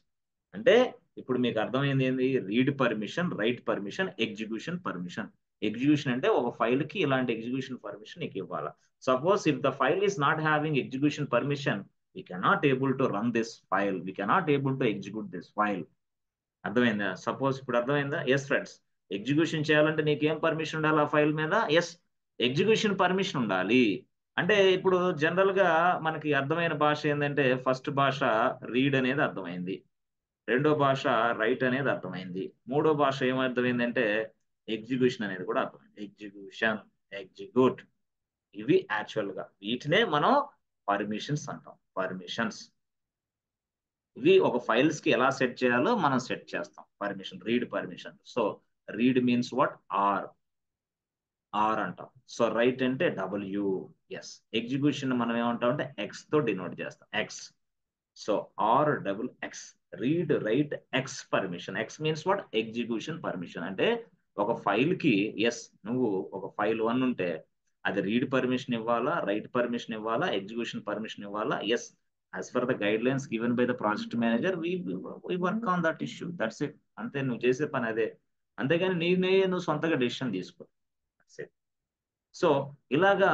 S1: అంటే ఇప్పుడు మీకు అర్థమైంది ఏంది? Read permission, write permission, execution permission. Execution అంటే ఒక ఫైల్‌కి ఇలాంటి ఎగ్జిక్యూషన్ పర్మిషన్ నీకివ్వాలా. Suppose if the file is not having execution permission, we cannot able to run this file. We cannot able to execute this file. అర్థమైందా? Suppose ఇప్పుడు అర్థమైందా? Yes friends. Execution చేయాలంటే నీకేం పర్మిషన్ ఉండాలి ఆ ఫైల్ మీద? Yes, execution permission ఉండాలి. అంటే ఇప్పుడు జనరల్‌గా మనకి అర్థమైన భాష ఏందంటే ఫస్ట్ భాష రీడ్ అనేది అర్థమైంది. రెండో భాష రైట్ అనేది అర్థమైంది. మూడో భాష ఏం అర్థమైందంటే ఎగ్జిక్యూషన్ అనేది కూడా అర్థమైంది. ఎగ్జిక్యూషన్, ఎగ్జిక్యూట్ ఇవి యాక్చువల్‌గా వీటినే మనం పర్మిషన్స్ అంటాం. పర్మిషన్స్. ఇవి ఒక ఫైల్స్‌కి ఎలా సెట్ చేయాలో మనం సెట్ చేస్తాం. Permission, read permission. So, read means what? R. R అంటాం. సో, రైట్ అంటే డబ్ల్యూ. యెస్. ఎగ్జిక్యూషన్ మనం ఏమంటామంటే ఎక్స్‌తో డినోట్ చేస్తాం. X. So, R double X. Read, write, X permission. X means what? Execution permission. అంటే ఒక ఫైల్‌కి యెస్, నువ్వు ఒక ఫైల్ 1 ఉంటే అది రీడ్ పర్మిషన్ ఇవ్వాలా? రైట్ పర్మిషన్ ఇవ్వాలా? ఎగ్జిక్యూషన్ పర్మిషన్ ఇవ్వాలా? Yes. As per the guidelines given by the project manager we work on that issue. That's it. అంతే, నువ్వు చేసే పని అదే. అంతేగాని నువ్వు సొంతగా డెసిషన్ తీసుకో. That's it. సో, ఇలాగా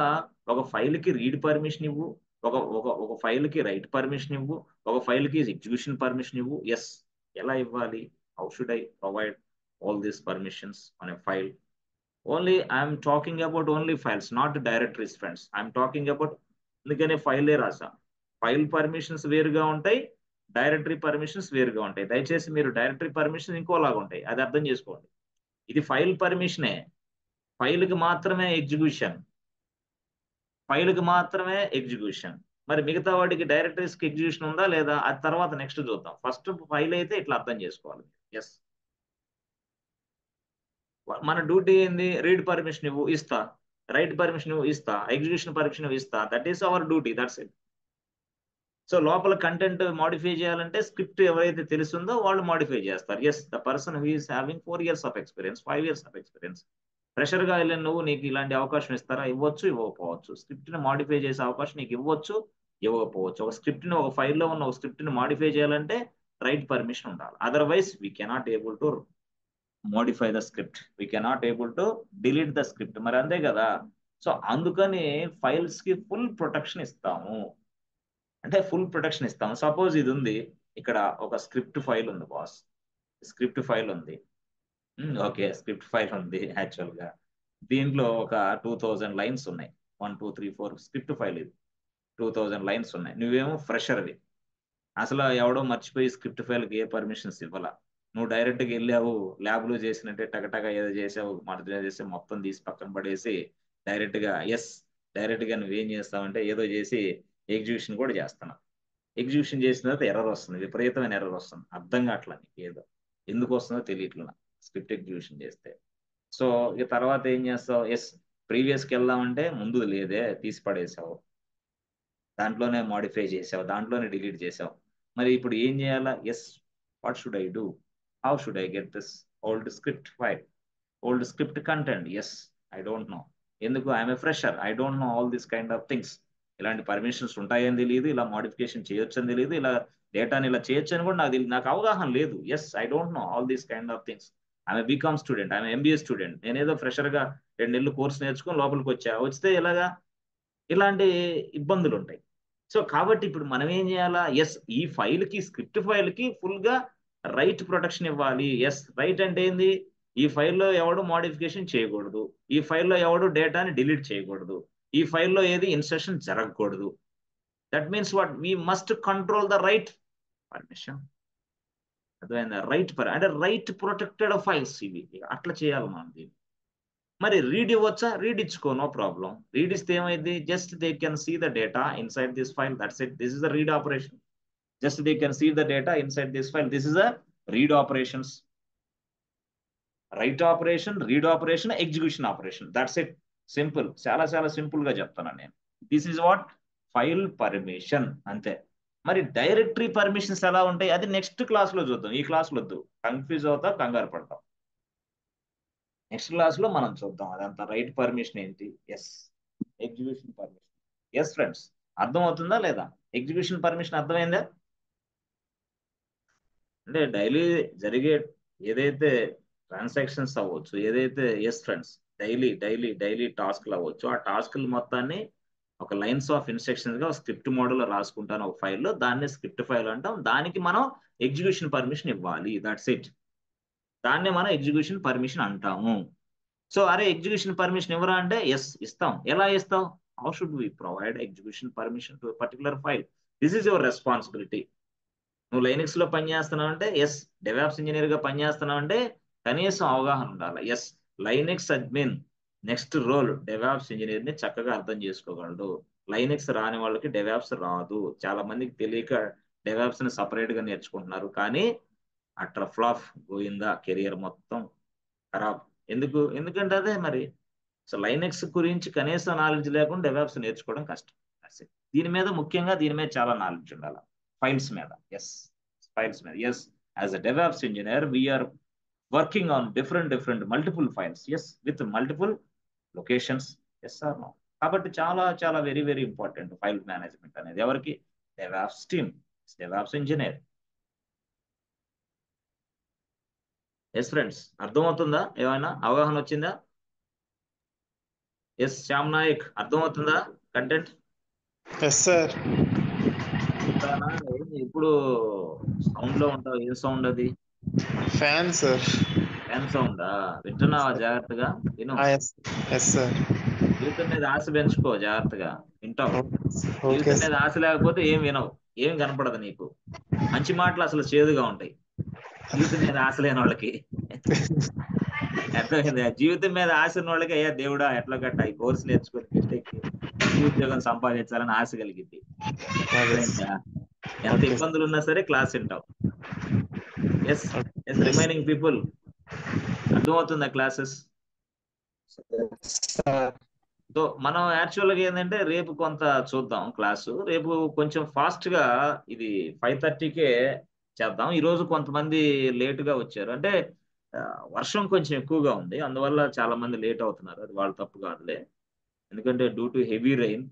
S1: ఒక ఫైల్‌కి రీడ్ పర్మిషన్ ఇవ్వు. ఒక ఫైల్ కి రైట్ పర్మిషన్ ఇవ్వు, ఒక ఫైల్ కి ఎగ్జిక్యూషన్ పర్మిషన్ ఇవ్వు. ఎస్, ఎలా ఇవ్వాలి? How should I provide all these permissions on a file? Only I'm talking about only files, not directories friends. I'm talking about, అందుకనే ఫైలే రాసా. ఫైల్ పర్మిషన్స్ వేరుగా ఉంటాయి, డైరెక్టరీ పర్మిషన్స్ వేరుగా ఉంటాయి. దయచేసి మీరు డైరెక్టరీ పర్మిషన్స్ ఇంకోలాగా ఉంటాయి, అది అర్థం చేసుకోండి. ఇది ఫైల్ పర్మిషనే, ఫైల్కి మాత్రమే ఎగ్జిక్యూషన్, ఫైల్కి మాత్రమే ఎగ్జిక్యూషన్. మరి మిగతా వాటికి డైరెక్టరీస్కి ఎగ్జిక్యూషన్ ఉందా లేదా, అది తర్వాత నెక్స్ట్ చూద్దాం. ఫస్ట్ ఫైల్ అయితే ఇట్లా అర్థం చేసుకోవాలి. ఎస్, మన డ్యూటీ ఏంది? రీడ్ పర్మిషన్ ఇవ్వు, ఇస్తా. రైట్ పర్మిషన్ ఇవ్వు, ఇస్తా. ఎగ్జిక్యూషన్ పర్మిషన్ ఇస్తా. That is our duty, that's it. So లోపల కంటెంట్ మాడిఫై చేయాలంటే స్క్రిప్ట్ ఎవరైతే తెలుస్తుందో వాళ్ళు మాడిఫై చేస్తారు. Yes, the person who is having 4 years of experience, 5 years of experience. Fresher గా వెళ్ళిన నువ్వు, నీకు ఇలాంటి అవకాశం ఇస్తారా? ఇవ్వచ్చు, ఇవ్వకపోవచ్చు. స్క్రిప్ట్ ని మాడిఫై చేసే అవకాశం నీకు ఇవ్వచ్చు, ఇవ్వకపోవచ్చు. ఒక స్క్రిప్ట్ ని, ఒక ఫైల్లో ఉన్న ఒక స్క్రిప్ట్ ని మాడిఫై చేయాలంటే రైట్ పర్మిషన్ ఉండాలి. Otherwise we cannot able to modify the script, we cannot able to delete the script. మరి అంతే కదా. సో అందుకని ఫైల్స్ కి ఫుల్ ప్రొటెక్షన్ ఇస్తాము. అంటే ఫుల్ ప్రొటెక్షన్ ఇస్తాము. సపోజ్ ఇది ఉంది, ఇక్కడ ఒక స్క్రిప్ట్ ఫైల్ ఉంది బాస్, స్క్రిప్ట్ ఫైల్ ఉంది. ఓకే, స్క్రిప్ట్ ఫైల్ ఉంది. యాక్చువల్ గా దీంట్లో ఒక 2000 లైన్స్ ఉన్నాయి. 1 2 3 4 స్క్రిప్ట్ ఫైల్ ఇది. 2000 లైన్స్ ఉన్నాయి. నువ్వేమో ఫ్రెషర్వి, అసలు ఎవడో మర్చిపోయి స్క్రిప్ట్ ఫైల్కి ఏ పర్మిషన్స్ ఇవ్వాల. నువ్వు డైరెక్ట్ గా వెళ్ళావు, ల్యాబ్ లో చేసినట్టే టగటగా ఏదో చేసావు, మర్జన చేసి మొత్తం తీసి పక్కన పడేసి డైరెక్ట్ గా ఎస్, డైరెక్ట్ గా నువ్వేం చేస్తావంటే ఏదో చేసి ఎగ్జిక్యూషన్ కూడా చేస్తున్నావు. ఎగ్జిక్యూషన్ చేసిన తర్వాత ఎర్రర్ వస్తుంది, విపరీతమైన ఎర్రర్ వస్తుంది. అర్థం కావట్లా నీకు, ఏదో ఎందుకు వస్తుందో తెలియట్లా స్క్రిప్ట్ ఎగ్జిక్యూషన్ చేస్తే. సో ఇక తర్వాత ఏం చేస్తావు? ఎస్, ప్రీవియస్కి వెళ్దామంటే ముందు లేదే, తీసి పడేసావు, దాంట్లోనే మాడిఫై చేసావు, దాంట్లోనే డిలీట్ చేసావు. మరి ఇప్పుడు ఏం చేయాలా? Yes, what should I do? How should I get this old script file, old script content? Yes, I don't know. ఎందుకు? I'm a fresher, I don't know all this kind of things. ఇలాంటి permissions ఉంటాయని తెలియదు, ఇలా modification చేయొచ్చు అని తెలియదు, ఇలా డేటాని ఇలా చేయొచ్చు అని కూడా నాకు తెలియదు, నాకు అవగాహన లేదు. Yes, I don't know all these kind of things. ఆమె బీకామ్ స్టూడెంట్, ఆమె ఎంబీఏ స్టూడెంట్. నేనేదో ఫ్రెషర్ గా 2 నెలలు కోర్స్ నేర్చుకొని లోపలికి వస్తే ఎలాగా? ఇలాంటి ఇబ్బందులు ఉంటాయి. సో కాబట్టి ఇప్పుడు మనం ఏం చేయాలా? ఎస్, ఈ ఫైల్ కి, స్క్రిప్ట్ ఫైల్ కి ఫుల్ గా రైట్ ప్రొటెక్షన్ ఇవ్వాలి. ఎస్, రైట్ అంటే ఏంది? ఈ ఫైల్లో ఎవడు మోడిఫికేషన్ చేయకూడదు, ఈ ఫైల్లో ఎవడు డేటాని డిలీట్ చేయకూడదు, ఈ ఫైల్లో ఏది ఇన్సర్షన్ జరగకూడదు. That means what? We must control the right permission. అర్థమైందా? అంటే రైట్ ప్రొటెక్టెడ్ ఫైల్స్ ఇవి, అట్లా చేయాలి మనం దీన్ని. మరి రీడ్ ఇవ్వచ్చా? రీడ్ ఇచ్చుకో, నో ప్రాబ్లం. రీడ్ ఇస్తే ఏమైంది? Just they can see the data inside this file, that's it. This is the read operation. Just they can see the data inside this file, this is the read operations. Write operation, read operation, execution operation, that's it. Simple, చాలా చాలా simple గా చెప్తాను నేను. This is what? File permission, అంతే. మరి directory permissions ఎలా ఉంటాయి? అది నెక్స్ట్ క్లాస్ లో చూద్దాం, ఈ క్లాస్ లో వద్దు, కన్ఫ్యూజ్ అవుతాం, కంగారు పడతాం. నెక్స్ట్ క్లాస్ లో మనం చూద్దాం అదంతా. రైట్ పర్మిషన్ ఏంటి, yes, execution permission. Yes friends, అర్థం అవుతుందా లేదా? ఎగ్జిక్యూషన్ పర్మిషన్ అర్థమైందా? అంటే డైలీ జరిగే ఏదైతే ట్రాన్సాక్షన్స్ అవ్వచ్చు, ఏదైతే, yes friends, daily daily daily టాస్క్లు అవ్వచ్చు, ఆ టాస్క్లు మొత్తాన్ని ఒక లైన్స్ ఆఫ్ ఇన్స్ట్రక్షన్స్ గా స్క్రిప్ట్ మోడల్ లో రాసుకుంటాను ఒక ఫైల్లో, దాన్ని స్క్రిప్ట్ ఫైల్ అంటాం. దానికి మనం ఎగ్జిక్యూషన్ పర్మిషన్ ఇవ్వాలి, దట్స్ ఇట్. దాన్నే మనం ఎగ్జిక్యూషన్ పర్మిషన్ అంటాము. సో అరే ఎగ్జిక్యూషన్ పర్మిషన్ ఇవ్వరా అంటే ఎస్, ఇస్తాం. ఎలా ఇస్తాం? How should we provide execution permission to particular file? This is your responsibility. నువ్వు లైనక్స్ లో పనిచేస్తున్నావు అంటే ఎస్, డెవాప్స్ ఇంజనీర్ గా పనిచేస్తున్నావు అంటే కనీసం అవగాహన ఉండాలి. Yes, Linux admin next role DevOps engineer ని చక్కగా అర్థం చేసుకోగలడు. లైనక్స్ రాని వాళ్ళకి డెవాప్స్ రాదు. చాలా మందికి తెలియక డెవాప్స్ ని సపరేట్ గా నేర్చుకుంటున్నారు, కానీ అట్లా ఫ్లాప్ గోయిందా, కెరియర్ మొత్తం ఖరాబ్. ఎందుకంటే అదే మరి. సో లైనక్స్ గురించి కనీసం నాలెడ్జ్ లేకుండా డెవాప్స్ నేర్చుకోవడం కష్టం. దీని మీద ముఖ్యంగా, దీని మీద చాలా నాలెడ్జ్ ఉండాలి. ఫైల్స్ మీద, ఎస్, ఫైల్స్ మీద. Yes, as a DevOps engineer we are working on different multiple files, yes, with multiple locations. Yes or no? కాబట్టి చాలా చాలా very very important file management అనేది. ఎవరికి? DevOps team, DevOps engineer. Yes friends, అర్థమవుతుందా? ఏమైనా అవగాహన వచ్చిందా? ఎస్ శ్యామ్ నాయక్, అర్థమవుతుందా కంటెంట్?
S2: Yes sir.
S1: ఉంటానా ఇప్పుడు సౌండ్ లో ఉంటావు, ఏ సౌండ్ అది?
S2: Fan sir.
S1: ఫ్యాన్ సౌండా? వింటున్నావా జాగ్రత్తగా? విను.
S2: ఎస్. Yes sir.
S1: జీవితం మీద ఆశ పెంచుకో జాగ్రత్తగా, వింటావు.
S2: ఓకే
S1: జీవితం మీద
S2: సార్.
S1: ఆశ లేకపోతే ఏం వినవు, ఏం కనపడదు నీకు. మంచి మాటలు అసలు చేదుగా ఉంటాయి జీవితం మీద ఆశ లేని వాళ్ళకి. అర్థమైంది? జీవితం మీద ఆశ ఉన్న వాళ్ళకి అయ్యా దేవుడా ఎట్లా గట్ట ఈ కోర్స్ నేర్చుకొని బిటెక్ మంచి ఉద్యోగం సంపాదించాలని ఆశ కలిగింది.
S2: అదే.
S1: అర్థమైందా? ఎంత
S2: ఓకే
S1: ఇబ్బందులు ఉన్నా సరే క్లాస్ వింటావు. Yes. Yes
S2: yes
S1: remaining people, అర్థమవుతుందా క్లాసెస్?
S2: సార్.
S1: సో మనం యాక్చువల్గా ఏంటంటే రేపు కొంత చూద్దాం క్లాసు. రేపు కొంచెం ఫాస్ట్ గా ఇది 5:30కే చేద్దాం. ఈ రోజు కొంతమంది లేట్ గా వచ్చారు, అంటే ఆ, వర్షం కొంచెం ఎక్కువగా ఉంది, అందువల్ల చాలా మంది లేట్ అవుతున్నారు. అది వాళ్ళ తప్పు కాదులే, ఎందుకంటే డ్యూ టు హెవీ రెయిన్